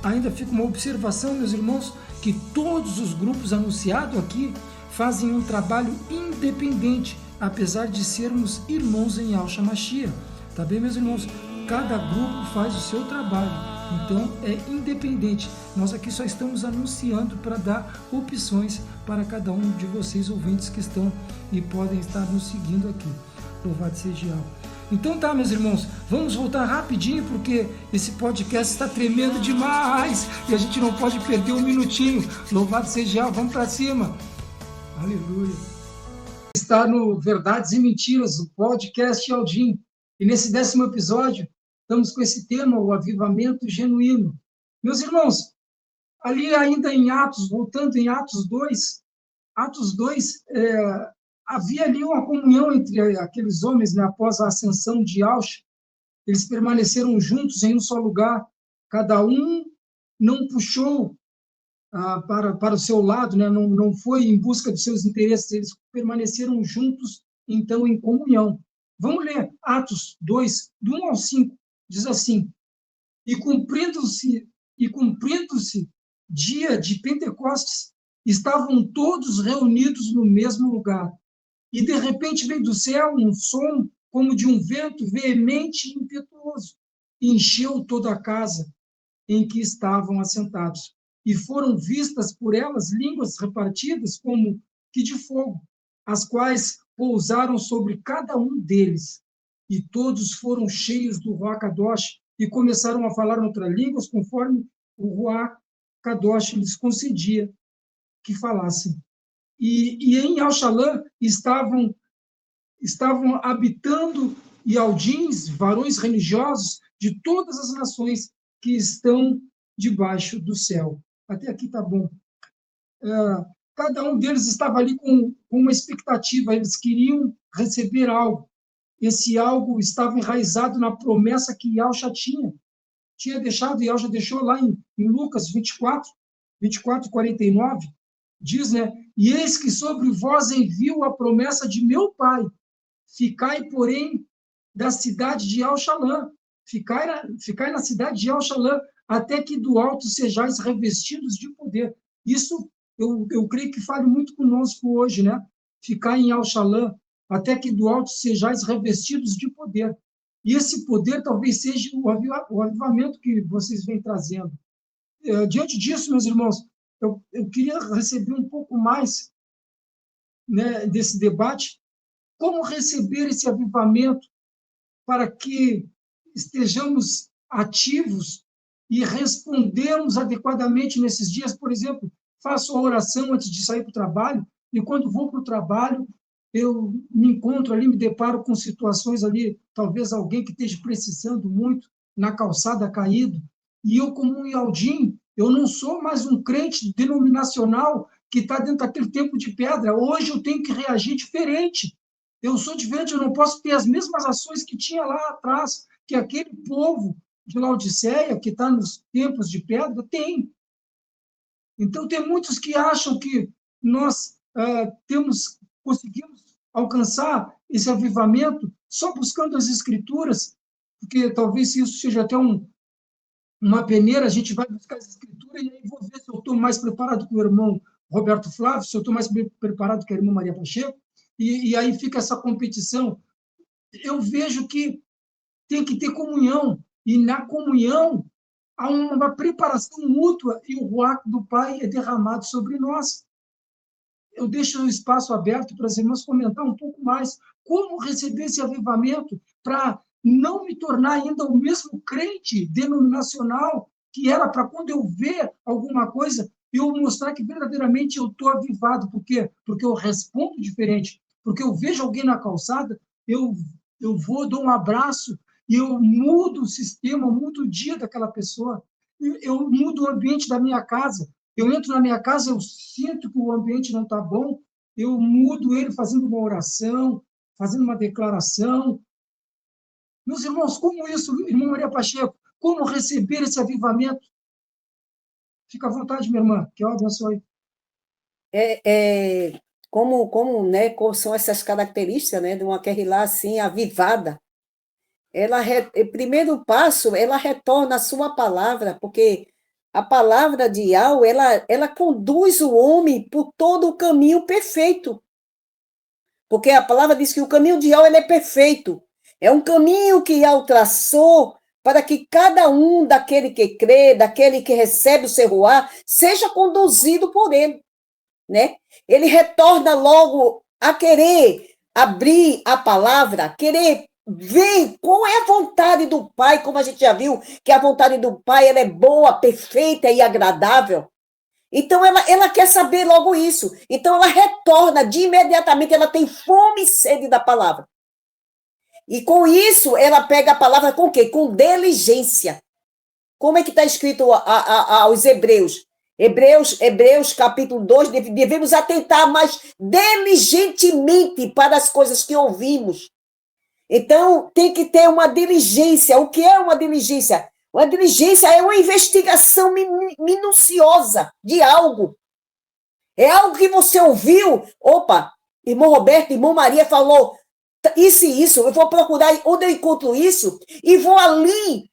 Ainda fica uma observação, meus irmãos, que todos os grupos anunciados aqui fazem um trabalho independente, apesar de sermos irmãos em Yahshua Mashiach. Tá bem, meus irmãos? Cada grupo faz o seu trabalho, então é independente. Nós aqui só estamos anunciando para dar opções para cada um de vocês, ouvintes que estão e podem estar nos seguindo aqui. Louvado seja Yahweh. Então tá, meus irmãos, vamos voltar rapidinho, porque esse podcast está tremendo demais e a gente não pode perder um minutinho. Louvado seja Yahweh, vamos para cima. Aleluia. Está no Verdades e Mentiras, o podcast Aldim. E nesse 10º episódio, estamos com esse tema, o avivamento genuíno. Meus irmãos, ali ainda em Atos, voltando em Atos 2, havia ali uma comunhão entre aqueles homens, né, após a ascensão de Yahshua. Eles permaneceram juntos em um só lugar. Cada um não puxou para o seu lado, né, não foi em busca dos seus interesses. Eles permaneceram juntos, então, em comunhão. Vamos ler Atos 2, do 1 ao 5. Diz assim: E cumprindo-se dia de Pentecostes, estavam todos reunidos no mesmo lugar. E, de repente, veio do céu um som como de um vento veemente e impetuoso, e encheu toda a casa. em que estavam assentados. E foram vistas por elas línguas repartidas como que de fogo, as quais pousaram sobre cada um deles. E todos foram cheios do Ruach Kadosh e começaram a falar outras línguas conforme o Ruach Kadosh lhes concedia que falassem. E em Al-Shalã estavam habitando Ialdins, varões religiosos de todas as nações que estão debaixo do céu. Até aqui está bom. Cada um deles estava ali com uma expectativa, eles queriam receber algo. Esse algo estava enraizado na promessa que Yahshua tinha deixado, e Yahshua deixou lá em Lucas 24, 49, diz, né? E eis que sobre vós envio a promessa de meu Pai. Ficai, porém, da cidade de Al-Shalã. Ficai na cidade de Al-Shalã, até que do alto sejais revestidos de poder. Isso, eu creio que fale muito conosco hoje, né? Ficai em Al-Shalã, até que do alto sejais revestidos de poder. E esse poder talvez seja o avivamento que vocês vêm trazendo. Diante disso, meus irmãos, eu queria receber um pouco mais, né, desse debate. Como receber esse avivamento para que estejamos ativos e respondemos adequadamente nesses dias? Por exemplo, faço a oração antes de sair para o trabalho, e quando vou para o trabalho, eu me encontro ali, me deparo com situações ali, talvez alguém que esteja precisando muito, na calçada caído, e eu, como um Ialdim, eu não sou mais um crente denominacional que está dentro daquele tempo de pedra. Hoje eu tenho que reagir diferente. Eu sou diferente, eu não posso ter as mesmas ações que tinha lá atrás, que aquele povo de Laodiceia, que está nos tempos de pedra, tem. Então, tem muitos que acham que nós conseguimos alcançar esse avivamento só buscando as Escrituras, porque talvez isso seja até uma peneira, a gente vai buscar as Escrituras e aí vou ver se eu estou mais preparado que o irmão Roberto Flávio, se eu estou mais preparado que a irmã Maria Pacheco, e aí fica essa competição. Eu vejo que tem que ter comunhão, e na comunhão há uma preparação mútua, e o Ruach do Pai é derramado sobre nós. Eu deixo o espaço aberto para os irmãos comentar um pouco mais como receber esse avivamento para não me tornar ainda o mesmo crente denominacional que era, para quando eu ver alguma coisa, eu mostrar que verdadeiramente eu estou avivado. Por quê? Porque eu respondo diferente. Porque eu vejo alguém na calçada, eu vou, dou um abraço, e eu mudo o sistema, mudo o dia daquela pessoa. Eu mudo o ambiente da minha casa. Eu entro na minha casa, eu sinto que o ambiente não está bom, eu mudo ele fazendo uma oração, fazendo uma declaração. Meus irmãos, como isso, irmã Maria Pacheco, como receber esse avivamento? Fica à vontade, minha irmã, que eu abençoe.
Como são essas características, né, de uma Kehilá assim, avivada. Primeiro passo, ela retorna a sua palavra, porque a palavra de Yahweh, ela conduz o homem por todo o caminho perfeito. Porque a palavra diz que o caminho de Yahweh é perfeito. É um caminho que Yahweh traçou para que cada um daquele que crê, daquele que recebe o seu Ruach, seja conduzido por ele, né? Ele retorna logo a querer abrir a palavra, querer ver qual é a vontade do Pai, como a gente já viu, que a vontade do Pai ela é boa, perfeita e agradável. Então, ela quer saber logo isso. Então, ela retorna de imediatamente, ela tem fome e sede da palavra. E com isso, ela pega a palavra com o quê? Com diligência. Como é que está escrito aos Hebreus? Hebreus capítulo 2, devemos atentar mais diligentemente para as coisas que ouvimos. Então, tem que ter uma diligência. O que é uma diligência? Uma diligência é uma investigação minuciosa de algo. É algo que você ouviu. Opa, irmão Roberto, irmão Maria falou isso e isso. Eu vou procurar onde eu encontro isso e vou ali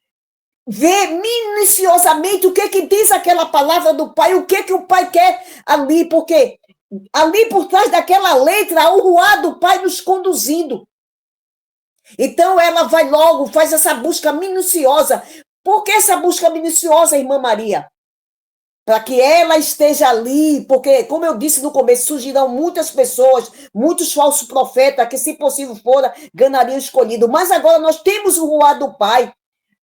ver minuciosamente o que diz aquela palavra do Pai, o que o Pai quer ali, porque ali por trás daquela letra, o Ruach do Pai nos conduzindo. Então, ela vai logo, faz essa busca minuciosa. Por que essa busca minuciosa, irmã Maria? Para que ela esteja ali, porque, como eu disse no começo, surgirão muitas pessoas, muitos falsos profetas, que, se possível fora, ganhariam escolhido. Mas agora nós temos o ruar do Pai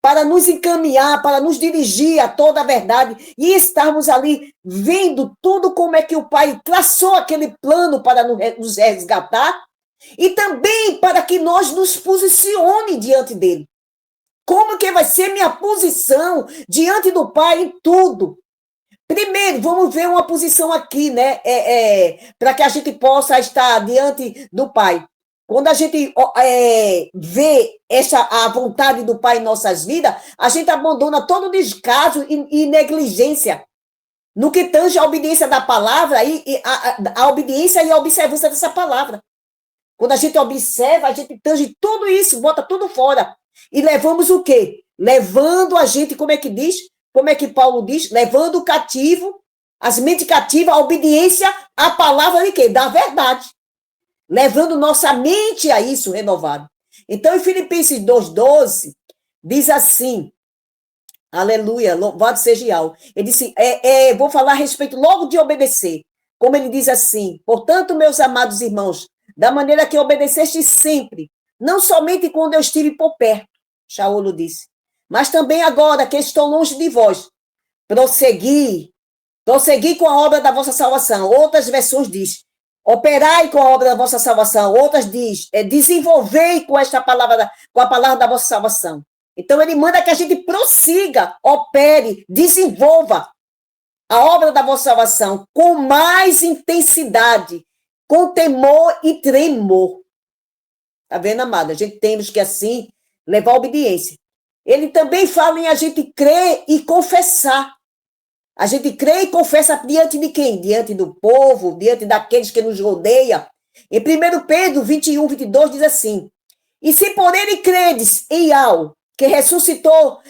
para nos encaminhar, para nos dirigir a toda a verdade e estarmos ali vendo tudo como é que o Pai traçou aquele plano para nos resgatar e também para que nós nos posicione diante dele. Como que vai ser minha posição diante do Pai em tudo? Primeiro, vamos ver uma posição aqui, né? Para que a gente possa estar diante do Pai. Quando a gente vê a vontade do Pai em nossas vidas, a gente abandona todo descaso e negligência no que tange a obediência da palavra e a obediência e a observância dessa palavra. Quando a gente observa, a gente tange tudo isso, bota tudo fora. E levamos o quê? Levando a gente, como é que diz? Como é que Paulo diz? Levando o cativo, as mentes cativas, a obediência à palavra de quê? Da verdade. Levando nossa mente a isso renovado. Então, em Filipenses 2,12, diz assim, aleluia, louvado seja Yahweh. Ele disse, vou falar a respeito logo de obedecer. Como ele diz assim, portanto, meus amados irmãos, da maneira que obedeceste sempre, não somente quando eu estive por perto, Shaolo disse, mas também agora que estou longe de vós, prossegui com a obra da vossa salvação. Outras versões diz, operai com a obra da vossa salvação. Outras diz, desenvolvei com esta palavra, com a palavra da vossa salvação. Então ele manda que a gente prossiga, opere, desenvolva a obra da vossa salvação com mais intensidade, com temor e tremor. Tá vendo, amada? A gente temos que assim levar a obediência. Ele também fala em a gente crer e confessar. A gente crê e confessa diante de quem? Diante do povo, diante daqueles que nos rodeiam. Em 1 Pedro 21, 22 diz assim, e se por ele credes em Yahweh, que ressuscitou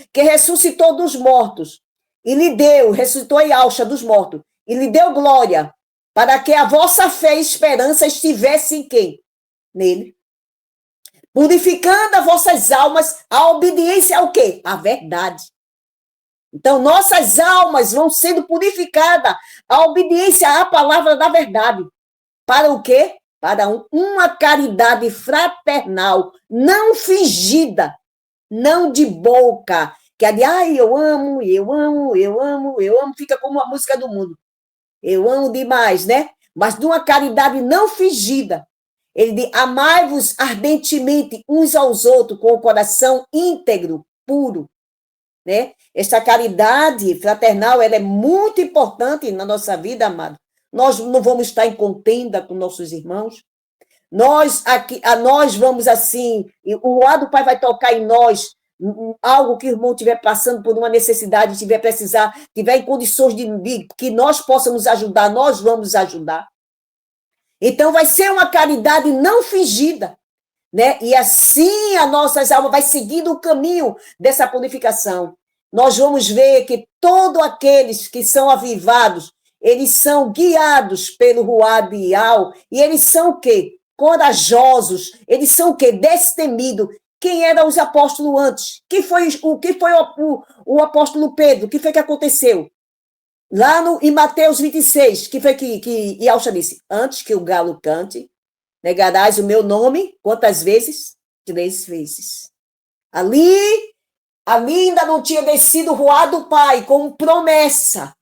dos mortos, e lhe deu, ressuscitou em Yahweh dos mortos, e lhe deu glória, para que a vossa fé e esperança estivesse em quem? Nele. Purificando as vossas almas, a obediência ao quê? A verdade. Então, nossas almas vão sendo purificadas, a obediência à palavra da verdade. Para o quê? Para uma caridade fraternal, não fingida, não de boca, que é de, eu amo, fica como a música do mundo. Eu amo demais, né? Mas de uma caridade não fingida. Ele diz, amai-vos ardentemente uns aos outros com o coração íntegro, puro. Né? Esta caridade fraternal, ela é muito importante na nossa vida, amado. Nós não vamos estar em contenda com nossos irmãos. Nós vamos assim, o lado do Pai vai tocar em nós, algo que o irmão estiver passando por uma necessidade, tiver em condições de que nós possamos ajudar, nós vamos ajudar. Então, vai ser uma caridade não fingida, né? E assim a nossa alma vai seguindo o caminho dessa purificação. Nós vamos ver que todos aqueles que são avivados, eles são guiados pelo Ruá de Yahweh, e eles são o quê? Corajosos, eles são o quê? Destemidos. Quem eram os apóstolos antes? Que foi o apóstolo Pedro? O que foi que aconteceu? Lá em Mateus 26, que foi que Yahweh disse, antes que o galo cante, negarás o meu nome, quantas vezes? 3 vezes. Ali ainda não tinha descido o Ruá do Pai, como promessa,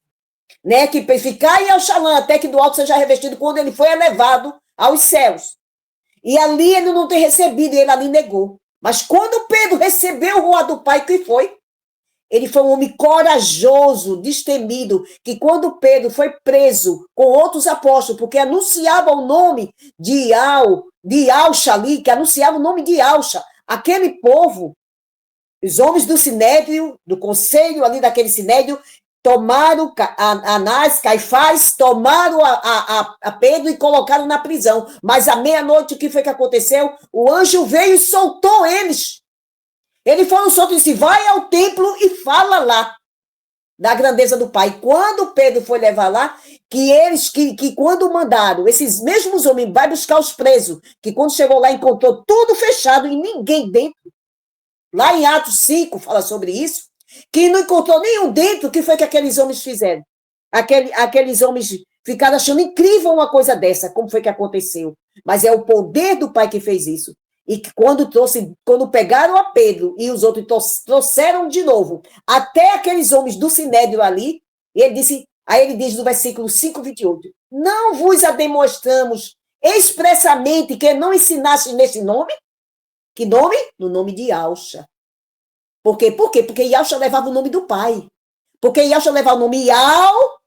né? Que ficar em Alxalã, até que do alto seja revestido, quando ele foi elevado aos céus. E ali ele não tem recebido, e ele ali negou. Mas quando Pedro recebeu o Ruá do Pai, que foi? Ele foi um homem corajoso, destemido, que quando Pedro foi preso com outros apóstolos, porque anunciava o nome de Yahweh ali, que anunciava o nome de Yahweh, aquele povo, os homens do Sinédrio, do conselho ali daquele Sinédrio, tomaram Anás, Caifás, tomaram a Pedro e colocaram na prisão. Mas à meia-noite, o que foi que aconteceu? O anjo veio e soltou eles. Eles foram soltos e disse, vai ao templo e fala lá da grandeza do Pai. Quando Pedro foi levar lá, que quando mandaram, esses mesmos homens, vai buscar os presos, que quando chegou lá encontrou tudo fechado e ninguém dentro. Lá em Atos 5 fala sobre isso. que não encontrou nenhum dentro, o que foi que aqueles homens fizeram? Aqueles homens ficaram achando incrível uma coisa dessa, como foi que aconteceu. Mas é o poder do Pai que fez isso. E que quando pegaram a Pedro e os outros trouxeram de novo, até aqueles homens do Sinédrio ali, aí ele diz no versículo 5:28, não vos a demonstramos expressamente que não ensinaste nesse nome? Que nome? No nome de Yahshua. Por quê? Porque Yahshua levava o nome do Pai. Porque Yahshua levava o nome Yahshua.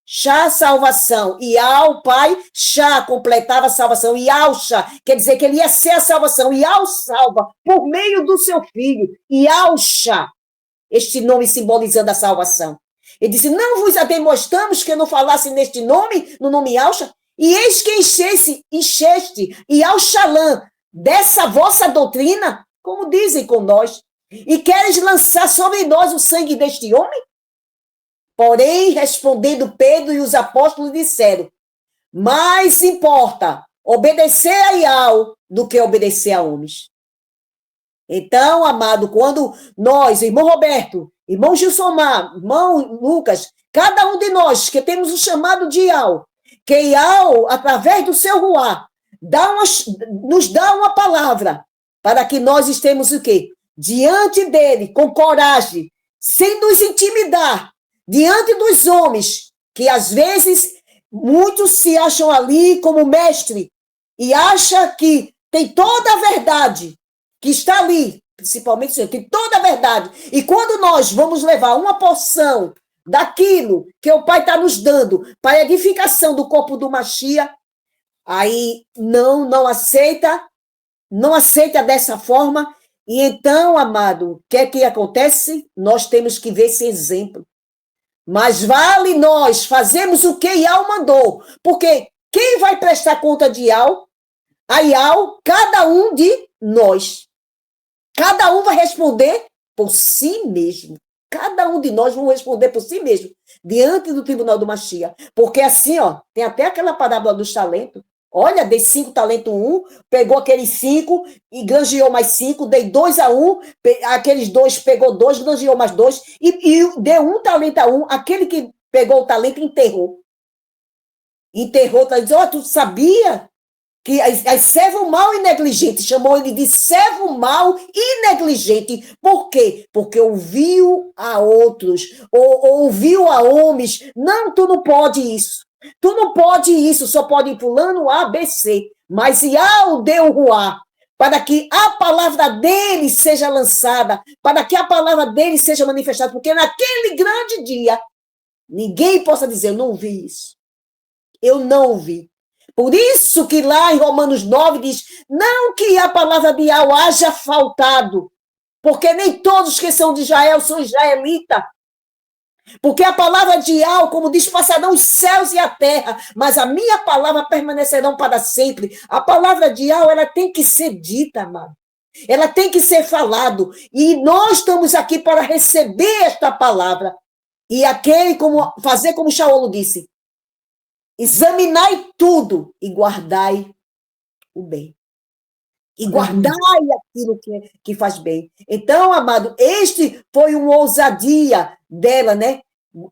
Shá, salvação. Yah, Pai, Shá, completava a salvação. Yahshua, quer dizer que ele ia ser a salvação. Yah salva por meio do seu filho. Yahshua, este nome simbolizando a salvação. Ele disse, não vos a demonstramos que eu não falasse neste nome, no nome Yahshua? E eis que encheste Yahshalã dessa vossa doutrina, como dizem com nós, e queres lançar sobre nós o sangue deste homem? Porém, respondendo Pedro e os apóstolos disseram, mais importa obedecer a Yahweh do que obedecer a homens. Então, amado, quando nós, irmão Roberto, irmão Gilsomar, irmão Lucas, cada um de nós que temos o chamado de Yahweh, que Yahweh, através do seu Ruá, nos dá uma palavra para que nós estemos o quê? Diante dele, com coragem, sem nos intimidar, diante dos homens, que às vezes muitos se acham ali como mestre e acham que tem toda a verdade, que está ali, principalmente o Senhor, tem toda a verdade. E quando nós vamos levar uma porção daquilo que o Pai está nos dando para a edificação do corpo do Mashiach, aí não aceita dessa forma. E então, amado, o que é que acontece? Nós temos que ver esse exemplo. Mas vale nós fazermos o que Yahweh mandou, porque quem vai prestar conta de Yahweh? A Yahweh, cada um de nós. Cada um vai responder por si mesmo. Cada um de nós vai responder por si mesmo, diante do tribunal do Mashiach. Porque assim, ó, tem até aquela parábola dos talentos. Olha, dei 5 talentos um, pegou aqueles 5 e granjeou mais 5, dei 2 a um, aqueles 2 pegou 2, granjeou mais 2 e deu 1 talento a um, aquele que pegou o talento enterrou. Enterrou, dizendo, tu sabia que as servo mau e negligente, chamou ele de servo mau e negligente. Por quê? Porque ouviu a outros, ou ouviu a homens. Não, tu não pode isso. Tu não pode isso, só pode ir fulano A, B, C. Mas Yahweh deu o Ruá, para que a palavra dele seja lançada, para que a palavra dele seja manifestada, porque naquele grande dia, ninguém possa dizer, eu não vi isso. Eu não ouvi. Por isso que lá em Romanos 9 diz, não que a palavra de Yahweh haja faltado, porque nem todos que são de Israel são israelitas. Porque a palavra de Yahweh, como diz, passarão os céus e a terra, mas a minha palavra permanecerão para sempre. A palavra de Yahweh, ela tem que ser dita, amado. Ela tem que ser falado. E nós estamos aqui para receber esta palavra. E fazer como Shaul disse, examinai tudo e guardai o bem. E guardai aquilo que faz bem. Então, amado, este foi uma ousadia dela, né?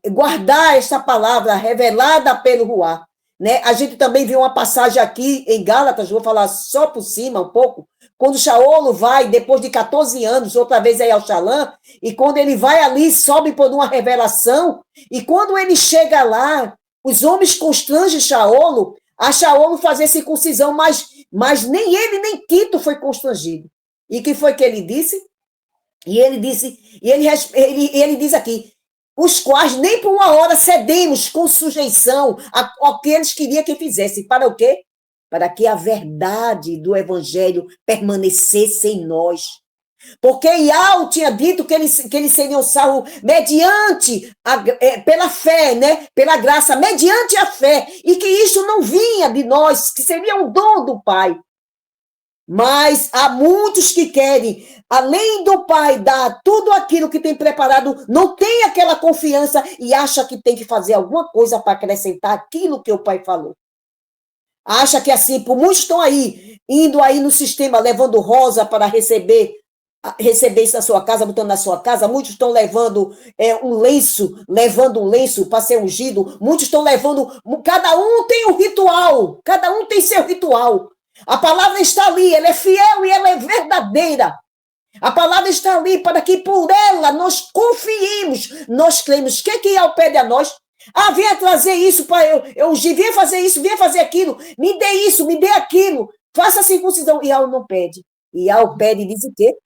Guardar esta palavra revelada pelo Ruá. Né? A gente também viu uma passagem aqui em Gálatas, vou falar só por cima um pouco, quando Shaul vai, depois de 14 anos, outra vez aí ao Shalã, e quando ele vai ali, sobe por uma revelação, e quando ele chega lá, os homens constrangem Shaul, a Shaul fazer circuncisão, mas nem ele, nem Tito foi constrangido. E o que foi que ele disse? E ele diz aqui, os quais nem por uma hora cedemos com sujeição ao que eles queriam que fizessem. Para o quê? Para que a verdade do evangelho permanecesse em nós. Porque Yahweh tinha dito que eles seriam salvos mediante, pela fé, né? Pela graça, mediante a fé, e que isso não vinha de nós, que seria um dom do Pai. Mas há muitos que querem, além do Pai dar tudo aquilo que tem preparado, não tem aquela confiança e acha que tem que fazer alguma coisa para acrescentar aquilo que o Pai falou. Acha que assim, por muitos estão aí, indo aí no sistema, levando rosa para receber receber isso na sua casa, botando na sua casa. Muitos estão levando levando um lenço para ser ungido. Muitos estão levando, cada um tem um ritual, cada um tem seu ritual. A palavra está ali, ela é fiel e ela é verdadeira. A palavra está ali para que por ela nós confiemos, nós cremos. O que Ial pede a nós? Venha trazer isso para eu venha fazer isso, venha fazer aquilo, me dê isso, me dê aquilo, faça a circuncisão. Ial não pede. Ial pede e diz o quê?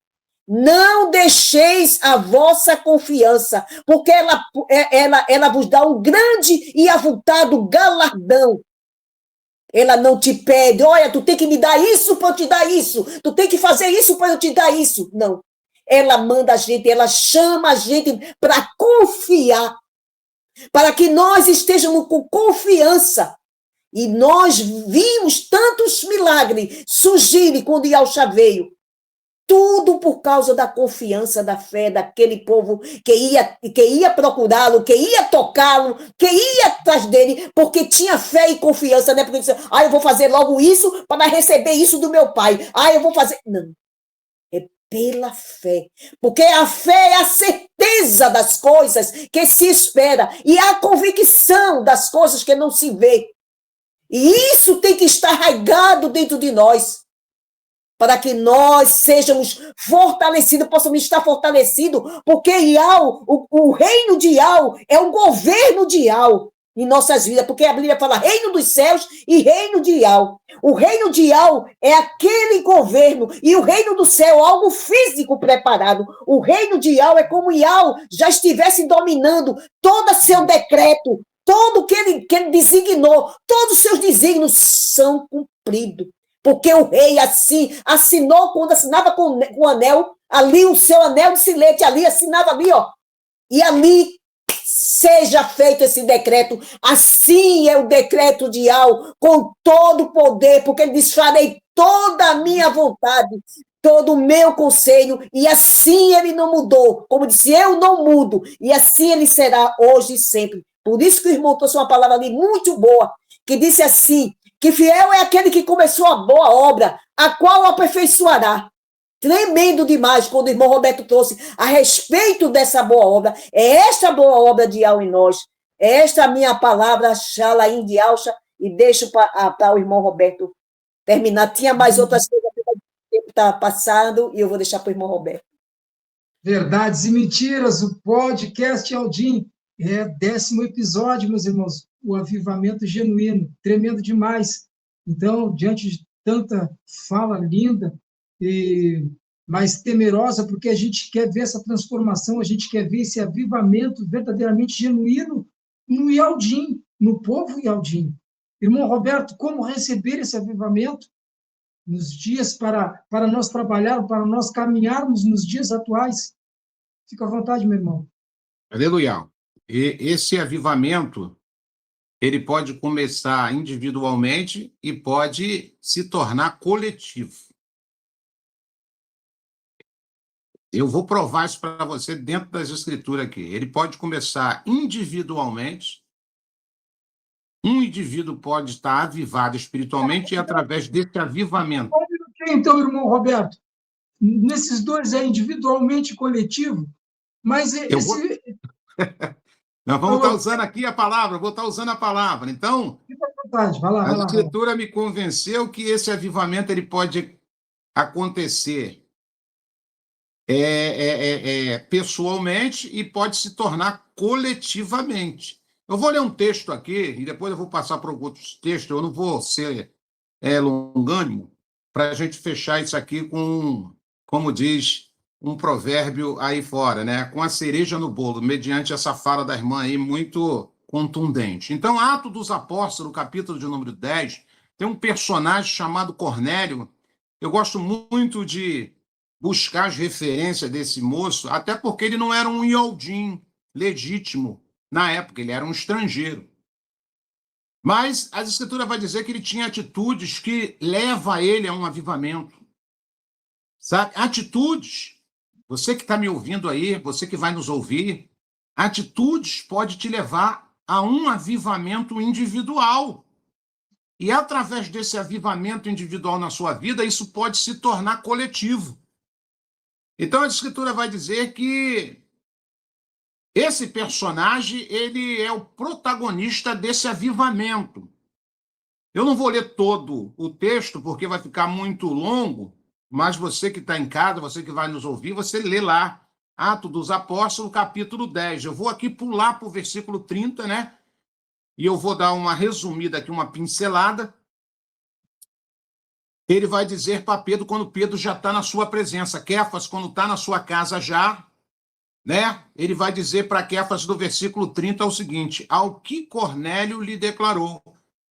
Não deixeis a vossa confiança, porque ela vos dá um grande e avultado galardão. Ela não te pede, olha, tu tem que me dar isso para eu te dar isso, tu tem que fazer isso para eu te dar isso. Não. Ela manda a gente, ela chama a gente para confiar, para que nós estejamos com confiança. E nós vimos tantos milagres surgirem quando Yahshua veio. Tudo por causa da confiança, da fé daquele povo que ia procurá-lo, que ia tocá-lo, que ia atrás dele, porque tinha fé e confiança, né? Porque disse, eu vou fazer logo isso para receber isso do meu pai. Eu vou fazer... Não. É pela fé. Porque a fé é a certeza das coisas que se espera e a convicção das coisas que não se vê. E isso tem que estar arraigado dentro de nós, para que nós sejamos fortalecidos, possamos estar fortalecidos, porque Ial, o reino de Ial é o governo de Ial em nossas vidas, porque a Bíblia fala reino dos céus e reino de Ial. O reino de Ial é aquele governo, e o reino do céu é algo físico preparado. O reino de Ial é como Ial já estivesse dominando todo seu decreto, todo que ele designou, todos os seus desígnios são cumpridos. Porque o rei assim assinou, quando assinava com o anel, ali o seu anel de silete, ali assinava ali, ó. E ali seja feito esse decreto. Assim é o decreto de Ial, com todo o poder, porque ele diz, farei toda a minha vontade, todo o meu conselho, e assim ele não mudou. Como disse, eu não mudo, e assim ele será hoje e sempre. Por isso que o irmão trouxe uma palavra ali muito boa, que disse assim, que fiel é aquele que começou a boa obra, a qual aperfeiçoará. Tremendo demais quando o irmão Roberto trouxe a respeito dessa boa obra. É esta boa obra de Ial em nós. É esta a minha palavra, Shalaim de Alcha, e deixo para o irmão Roberto terminar. Tinha mais outras coisas que o tempo está passando e eu vou deixar para o irmão Roberto.
Verdades e mentiras, o podcast Aldim. 10º episódio, meus irmãos. O avivamento genuíno, tremendo demais. Então, diante de tanta fala linda, mas temerosa, porque a gente quer ver essa transformação, a gente quer ver esse avivamento verdadeiramente genuíno no Ialdim, no povo Ialdim. Irmão Roberto, como receber esse avivamento nos dias para nós trabalharmos, para nós caminharmos nos dias atuais? Fica à vontade, meu irmão.
Aleluia. E esse avivamento, ele pode começar individualmente e pode se tornar coletivo. Eu vou provar isso para você dentro das escrituras aqui. Ele pode começar individualmente. Um indivíduo pode estar avivado espiritualmente e através desse avivamento.
Então, irmão Roberto, nesses dois é individualmente e coletivo, mas
Nós vamos estar usando aqui a palavra, vou estar usando a palavra. Então,
fica à vontade, vai lá.
A escritura me convenceu que esse avivamento ele pode acontecer pessoalmente e pode se tornar coletivamente. Eu vou ler um texto aqui e depois eu vou passar para outros textos. Eu não vou ser longânimo para a gente fechar isso aqui com, como diz um provérbio aí fora, né? Com a cereja no bolo, mediante essa fala da irmã aí muito contundente. Então, Atos dos Apóstolos, capítulo de número 10, tem um personagem chamado Cornélio. Eu gosto muito de buscar as referências desse moço, até porque ele não era um Ialdim legítimo na época, ele era um estrangeiro. Mas a Escritura vai dizer que ele tinha atitudes que levam ele a um avivamento. Sabe? Atitudes. Você que está me ouvindo aí, você que vai nos ouvir, atitudes pode te levar a um avivamento individual. E através desse avivamento individual na sua vida, isso pode se tornar coletivo. Então, a Escritura vai dizer que esse personagem, ele é o protagonista desse avivamento. Eu não vou ler todo o texto, porque vai ficar muito longo, mas você que está em casa, você que vai nos ouvir, você lê lá, Atos dos Apóstolos, capítulo 10. Eu vou aqui pular para o versículo 30, né? E eu vou dar uma resumida aqui, uma pincelada. Ele vai dizer para Pedro quando Pedro já está na sua presença. Kéfas, quando está na sua casa já, né? Ele vai dizer para Kéfas, do versículo 30, o seguinte: ao que Cornélio lhe declarou,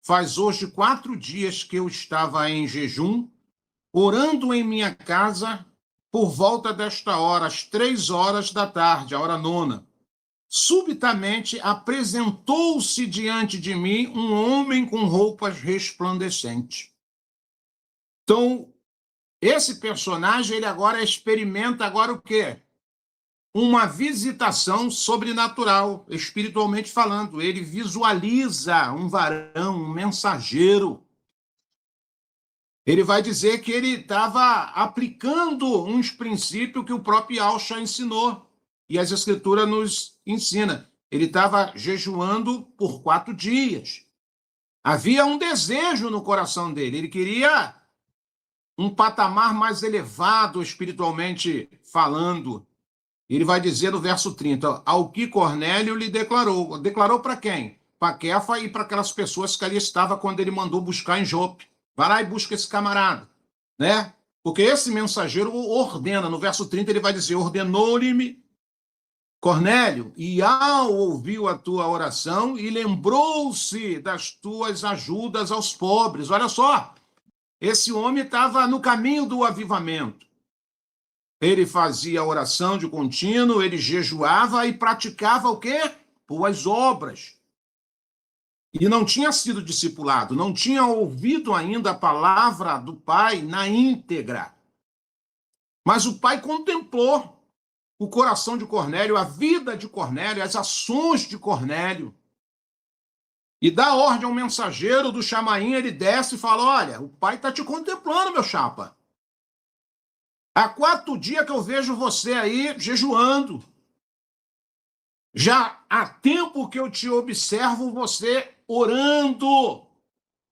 faz hoje 4 dias que eu estava em jejum, orando em minha casa, por volta desta hora, às 3 horas da tarde, a hora 9. Subitamente apresentou-se diante de mim um homem com roupas resplandecentes. Então, esse personagem, ele agora experimenta agora o quê? Uma visitação sobrenatural, espiritualmente falando. Ele visualiza um varão, um mensageiro. Ele vai dizer que ele estava aplicando uns princípios que o próprio Yahushua ensinou. E as Escrituras nos ensinam. Ele estava jejuando por 4 dias. Havia um desejo no coração dele. Ele queria um patamar mais elevado, espiritualmente falando. Ele vai dizer no verso 30, ao que Cornélio lhe declarou. Declarou para quem? Para Kéfa e para aquelas pessoas que ali estavam quando ele mandou buscar em Jope. Vai lá e busca esse camarada, né? Porque esse mensageiro ordena. No verso 30 ele vai dizer, ordenou-lhe Cornélio, e ao ouviu a tua oração e lembrou-se das tuas ajudas aos pobres. Olha só, esse homem estava no caminho do avivamento. Ele fazia oração de contínuo, ele jejuava e praticava o quê? Boas obras. E não tinha sido discipulado, não tinha ouvido ainda a palavra do Pai na íntegra. Mas o Pai contemplou o coração de Cornélio, a vida de Cornélio, as ações de Cornélio. E dá ordem ao mensageiro do Chamaim, ele desce e fala, olha, o Pai está te contemplando, meu chapa. Há 4 dias que eu vejo você aí jejuando. Já há tempo que eu te observo você orando.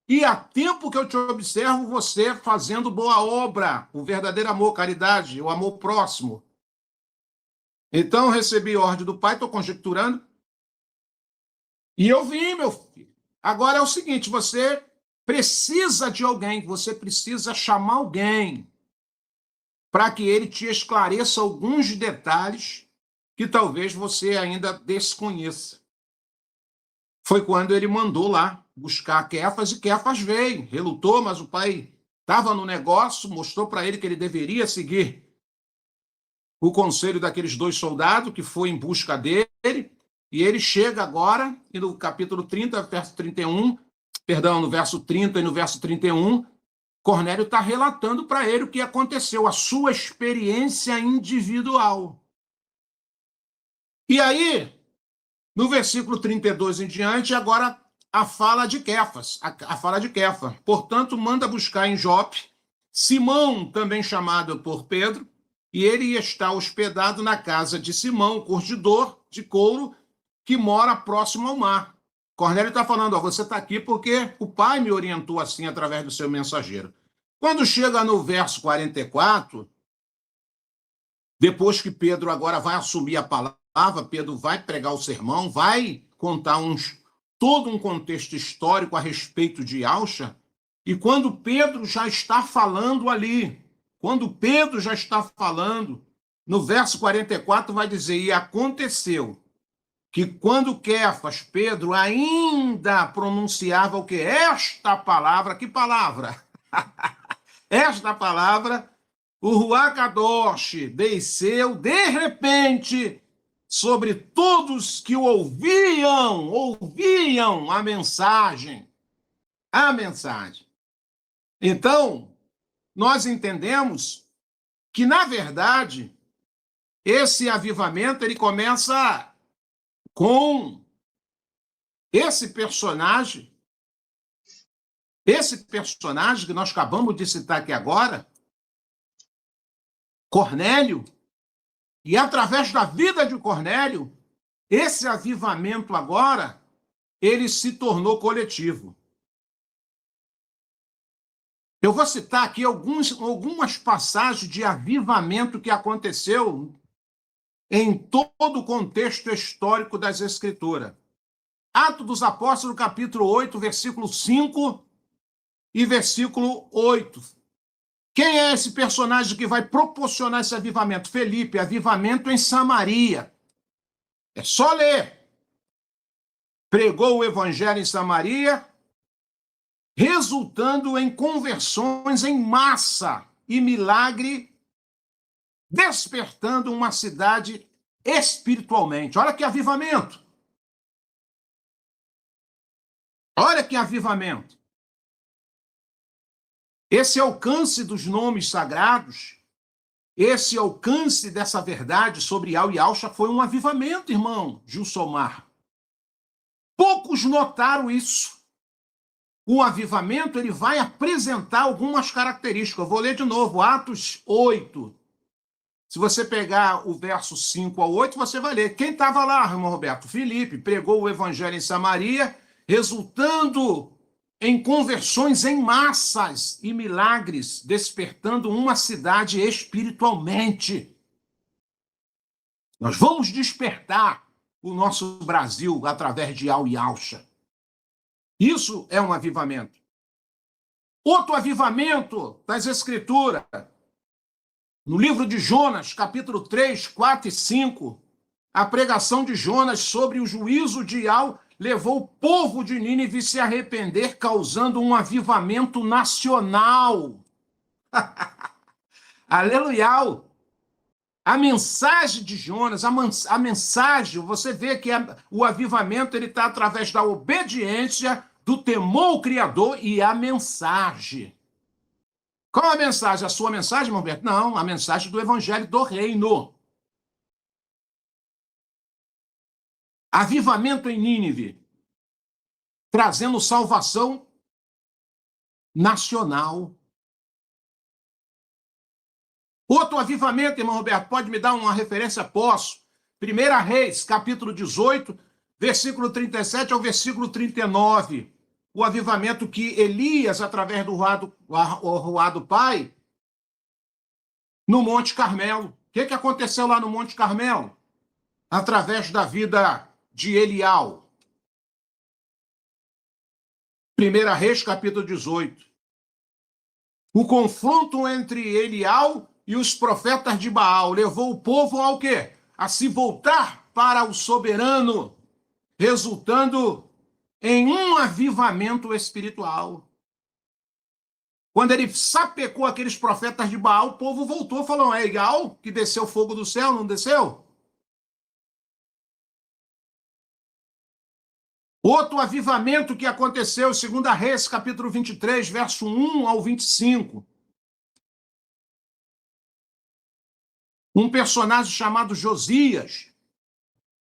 E há tempo que eu te observo você fazendo boa obra, o verdadeiro amor, caridade, o amor próximo. Então, recebi ordem do Pai, estou conjecturando. E eu vim, meu filho. Agora é o seguinte, você precisa de alguém, você precisa chamar alguém para que ele te esclareça alguns detalhes que talvez você ainda desconheça. Foi quando ele mandou lá buscar Kéfas, e Kéfas veio, relutou, mas o pai estava no negócio, mostrou para ele que ele deveria seguir o conselho daqueles 2 soldados, que foi em busca dele, e ele chega agora, e no capítulo 30, verso 31, perdão, no verso 30 e no verso 31, Cornélio está relatando para ele o que aconteceu, a sua experiência individual. E aí, no versículo 32 em diante, agora a fala de Kéfas, a fala de Kéfa. Portanto, manda buscar em Jope Simão, também chamado por Pedro, e ele ia estar hospedado na casa de Simão, curtidor de couro, que mora próximo ao mar. Cornélio está falando, ó, você está aqui porque o pai me orientou assim através do seu mensageiro. Quando chega no verso 44, depois que Pedro agora vai assumir a palavra, Pedro vai pregar o sermão, vai contar todo um contexto histórico a respeito de Yahushua, e quando Pedro já está falando ali, no verso 44 vai dizer, e aconteceu que quando Kéfas, Pedro, ainda pronunciava o que? Esta palavra, que palavra? Esta palavra, o Ruach Kadosh desceu de repente sobre todos que o ouviam a mensagem. A mensagem. Então, nós entendemos que, na verdade, esse avivamento ele começa com esse personagem que nós acabamos de citar aqui agora, Cornélio, E através da vida de Cornélio, esse avivamento agora, ele se tornou coletivo. Eu vou citar aqui algumas passagens de avivamento que aconteceu em todo o contexto histórico das Escrituras. Atos dos Apóstolos, capítulo 8, versículo 5 e versículo 8. Quem é esse personagem que vai proporcionar esse avivamento? Felipe, avivamento em Samaria. É só ler. Pregou o evangelho em Samaria, resultando em conversões em massa e milagre, despertando uma cidade espiritualmente. Olha que avivamento! Olha que avivamento! Esse alcance dos nomes sagrados, esse alcance dessa verdade sobre Iau e Alcha foi um avivamento, irmão Gilsomar. Poucos notaram isso. O avivamento ele vai apresentar algumas características. Eu vou ler de novo, Atos 8. Se você pegar o verso 5 ao 8, você vai ler. Quem estava lá, irmão Roberto? Filipe pregou o evangelho em Samaria, resultando em conversões em massas e milagres, despertando uma cidade espiritualmente. Nós vamos despertar o nosso Brasil através de Iau e Alcha. Isso é um avivamento. Outro avivamento das Escrituras, no livro de Jonas, capítulo 3, 4 e 5, a pregação de Jonas sobre o juízo de Iau levou o povo de Nínive a se arrepender, causando um avivamento nacional. Aleluia! A mensagem de Jonas, a mensagem, você vê que o avivamento ele está através da obediência, do temor ao Criador e a mensagem. Qual a mensagem? A sua mensagem, irmão Roberto? Não, a mensagem do Evangelho do Reino. Avivamento em Nínive, trazendo salvação nacional. Outro avivamento, irmão Roberto, pode me dar uma referência? Posso. 1 Reis, capítulo 18, versículo 37 ao versículo 39. O avivamento que Elias, através do Ruado Pai, no Monte Carmelo. O que aconteceu lá no Monte Carmelo? Através da vida de Elial. 1 Reis, capítulo 18. O confronto entre Elial e os profetas de Baal levou o povo ao quê? A se voltar para o soberano, resultando em um avivamento espiritual. Quando ele sapecou aqueles profetas de Baal, o povo voltou, falou, é igual que desceu fogo do céu, não desceu? Outro avivamento que aconteceu, 2 Reis, capítulo 23, verso 1 ao 25. Um personagem chamado Josias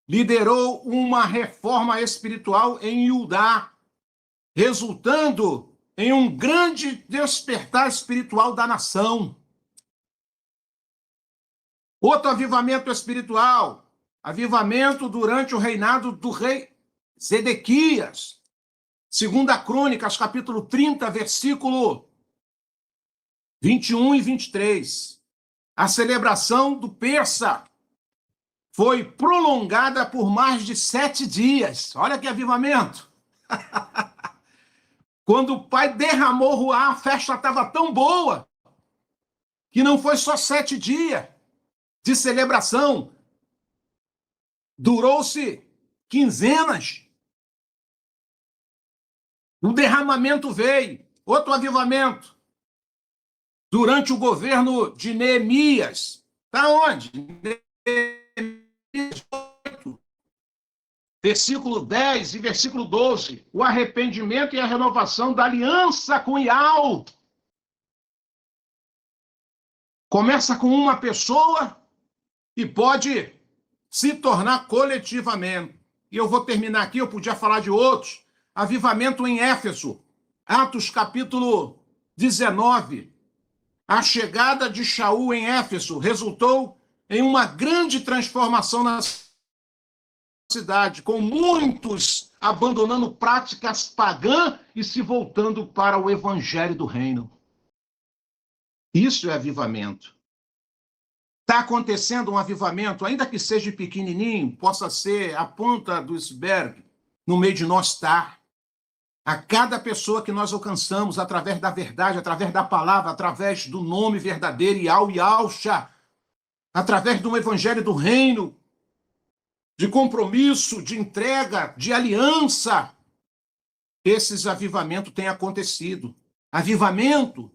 liderou uma reforma espiritual em Judá, resultando em um grande despertar espiritual da nação. Outro avivamento espiritual, avivamento durante o reinado do rei Zedequias. 2 Crônicas, capítulo 30, versículo 21 e 23. A celebração do Persa foi prolongada por mais de 7 dias. Olha que avivamento! Quando o pai derramou Ruá, a festa estava tão boa que não foi só 7 dias de celebração. Durou-se quinzenas. O derramamento veio. Outro avivamento. Durante o governo de Neemias. Está onde? Neemias 8, versículo 10 e versículo 12. O arrependimento e a renovação da aliança com Iau. Começa com uma pessoa e pode se tornar coletivamente. E eu vou terminar aqui, eu podia falar de outros. Avivamento em Éfeso. Atos capítulo 19. A chegada de Shaul em Éfeso resultou em uma grande transformação na cidade, com muitos abandonando práticas pagãs e se voltando para o evangelho do reino. Isso é avivamento. Está acontecendo um avivamento, ainda que seja pequenininho, possa ser a ponta do iceberg, no meio de nós está. A cada pessoa que nós alcançamos através da verdade, através da palavra, através do nome verdadeiro, Yau e Alcha, através do evangelho do reino, de compromisso, de entrega, de aliança, esses avivamentos têm acontecido. Avivamento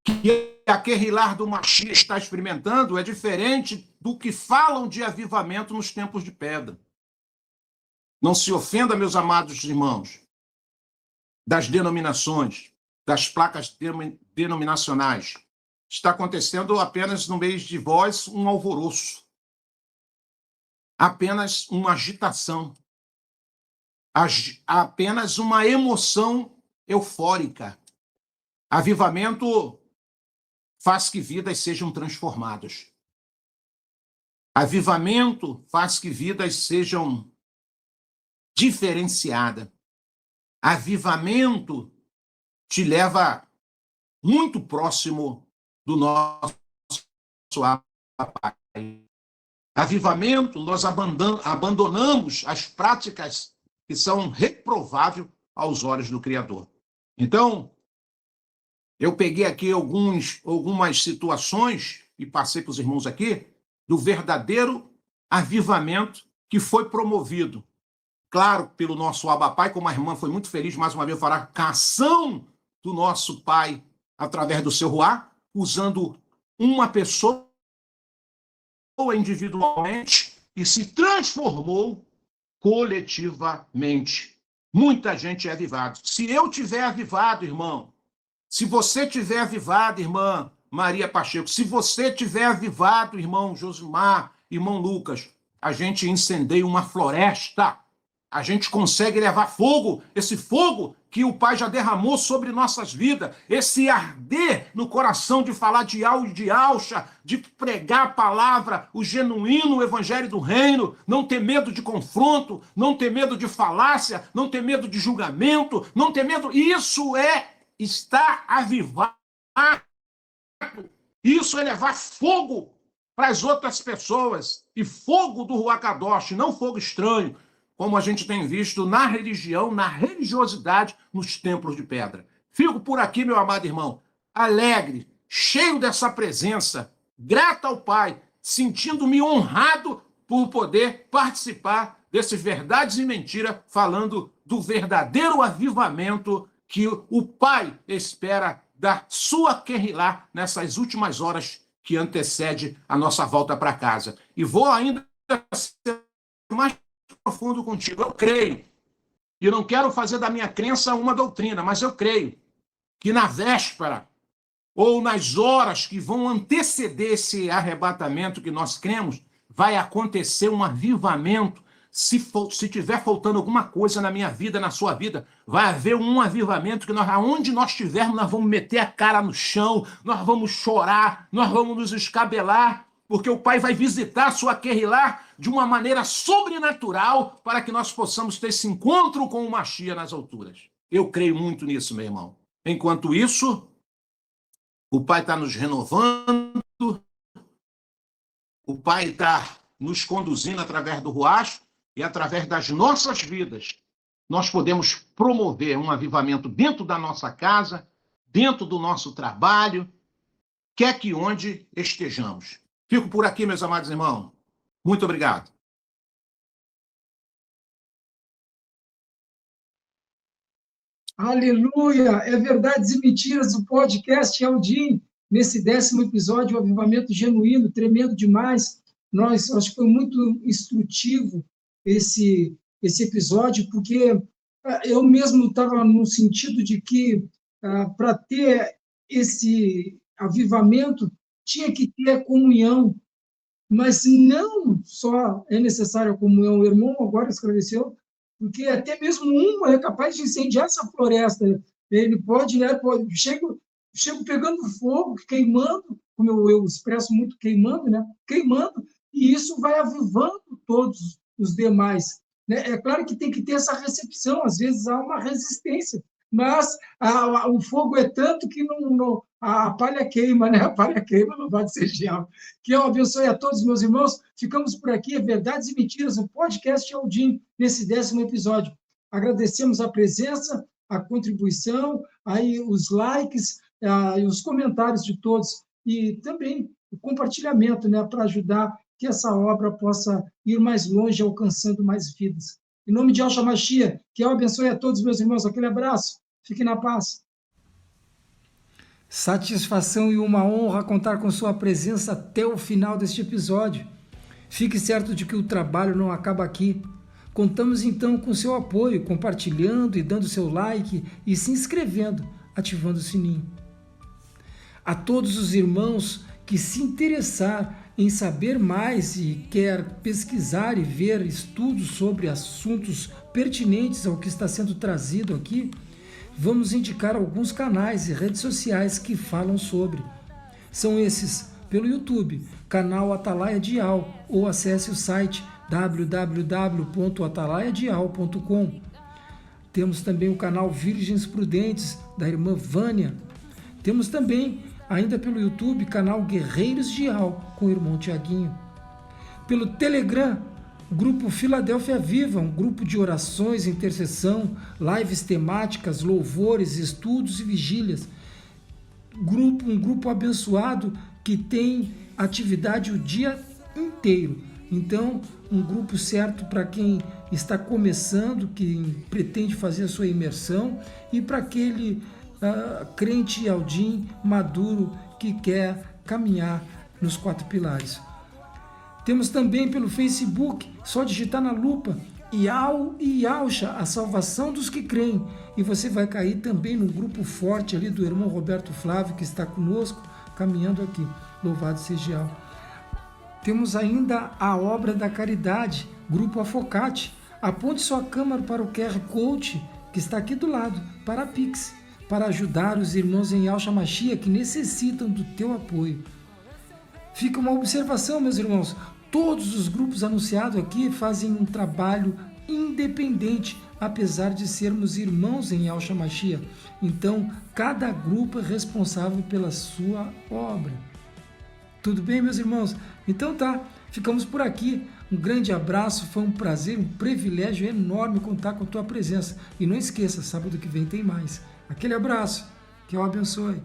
que a Querrilar do Machia está experimentando é diferente do que falam de avivamento nos tempos de pedra. Não se ofenda, meus amados irmãos, das denominações, das placas denominacionais. Está acontecendo apenas no meio de vós um alvoroço, apenas uma agitação, apenas uma emoção eufórica. Avivamento faz que vidas sejam transformadas. Avivamento faz que vidas sejam diferenciadas. Avivamento te leva muito próximo do nosso Pai. Avivamento, nós abandonamos as práticas que são reprováveis aos olhos do Criador. Então, eu peguei aqui algumas situações e passei para os irmãos aqui do verdadeiro avivamento que foi promovido, claro, pelo nosso Abba Pai, como a irmã foi muito feliz, mais uma vez, falar com a ação do nosso Pai através do seu Ruá, usando uma pessoa individualmente e se transformou coletivamente. Muita gente é avivada. Se eu tiver avivado, irmão, se você tiver avivado, irmã Maria Pacheco, se você tiver avivado, irmão Josimar, irmão Lucas, a gente incendeia uma floresta. A gente consegue levar fogo, esse fogo que o Pai já derramou sobre nossas vidas, esse arder no coração de falar de Yau e de Alcha, de pregar a palavra, o genuíno evangelho do reino, não ter medo de confronto, não ter medo de falácia, não ter medo de julgamento, não ter medo. Isso é estar avivado. Isso é levar fogo para as outras pessoas. E fogo do Ruach Kadosh, não fogo estranho, como a gente tem visto na religião, na religiosidade, nos templos de pedra. Fico por aqui, meu amado irmão, alegre, cheio dessa presença, grato ao Pai, sentindo-me honrado por poder participar desses Verdades e Mentiras, falando do verdadeiro avivamento que o Pai espera da sua Querrilá nessas últimas horas que antecede a nossa volta para casa. E vou ainda ser mais profundo contigo. Eu creio, e não quero fazer da minha crença uma doutrina, mas eu creio que na véspera ou nas horas que vão anteceder esse arrebatamento que nós cremos, vai acontecer um avivamento. Se tiver faltando alguma coisa na minha vida, na sua vida, vai haver um avivamento que aonde nós estivermos, nós vamos meter a cara no chão, nós vamos chorar, nós vamos nos escabelar, porque o Pai vai visitar a sua Querrilá de uma maneira sobrenatural para que nós possamos ter esse encontro com o Machia nas alturas. Eu creio muito nisso, meu irmão. Enquanto isso, o Pai está nos renovando, o Pai está nos conduzindo através do Ruach e através das nossas vidas. Nós podemos promover um avivamento dentro da nossa casa, dentro do nosso trabalho, quer que onde estejamos. Fico por aqui, meus amados irmãos. Muito obrigado.
Aleluia! É Verdades e Mentiras, o podcast Aldim, nesse 10º episódio, o avivamento genuíno, tremendo demais. Acho que foi muito instrutivo esse episódio, porque eu mesmo estava no sentido de que, para ter esse avivamento, tinha que ter a comunhão, mas não só é necessária a comunhão. O irmão agora esclareceu, porque até mesmo um é capaz de incendiar essa floresta. Ele pode, chego pegando fogo, queimando, como eu expresso muito, queimando, né? Queimando, e isso vai avivando todos os demais. Né? É claro que tem que ter essa recepção, às vezes há uma resistência, mas o fogo é tanto que a palha queima, né? A palha queima, louvado seja Yahweh. Que eu abençoe a todos, meus irmãos. Ficamos por aqui, é Verdades e Mentiras, o podcast Aldim, nesse 10º episódio. Agradecemos a presença, a contribuição, aí os likes, e os comentários de todos, e também o compartilhamento, né, para ajudar que essa obra possa ir mais longe, alcançando mais vidas. Em nome de Yahshua Mashiach, que eu abençoe a todos, meus irmãos. Aquele abraço. Fiquem na paz.
Satisfação e uma honra contar com sua presença até o final deste episódio. Fique certo de que o trabalho não acaba aqui. Contamos então com seu apoio, compartilhando e dando seu like e se inscrevendo, ativando o sininho. A todos os irmãos que se interessar em saber mais e quer pesquisar e ver estudos sobre assuntos pertinentes ao que está sendo trazido aqui, vamos indicar alguns canais e redes sociais que falam sobre. São esses pelo YouTube, canal Atalaia Dial, ou acesse o site www.atalaiadial.com. Temos também o canal Virgens Prudentes, da irmã Vânia. Temos também, ainda pelo YouTube, canal Guerreiros Dial, com o irmão Tiaguinho. Pelo Telegram, grupo Filadélfia Viva, um grupo de orações, intercessão, lives temáticas, louvores, estudos e vigílias. Um grupo abençoado que tem atividade o dia inteiro. Então, um grupo certo para quem está começando, que pretende fazer a sua imersão, e para aquele crente Aldim maduro que quer caminhar nos 4 pilares. Temos também pelo Facebook, só digitar na lupa Iau e Yausha, a salvação dos que creem, e você vai cair também no grupo forte ali do irmão Roberto Flávio, que está conosco, caminhando aqui. Louvado seja Yahweh. Temos ainda a obra da caridade, Grupo Afocate. Aponte sua câmera para o QR Code, que está aqui do lado, para a Pix, para ajudar os irmãos em Yahshua Mashiach que necessitam do teu apoio. Fica uma observação, meus irmãos, todos os grupos anunciados aqui fazem um trabalho independente, apesar de sermos irmãos em Yahshua Mashiach. Então, cada grupo é responsável pela sua obra. Tudo bem, meus irmãos? Então tá, ficamos por aqui. Um grande abraço, foi um prazer, um privilégio enorme contar com a tua presença. E não esqueça, sábado que vem tem mais. Aquele abraço, que eu abençoe.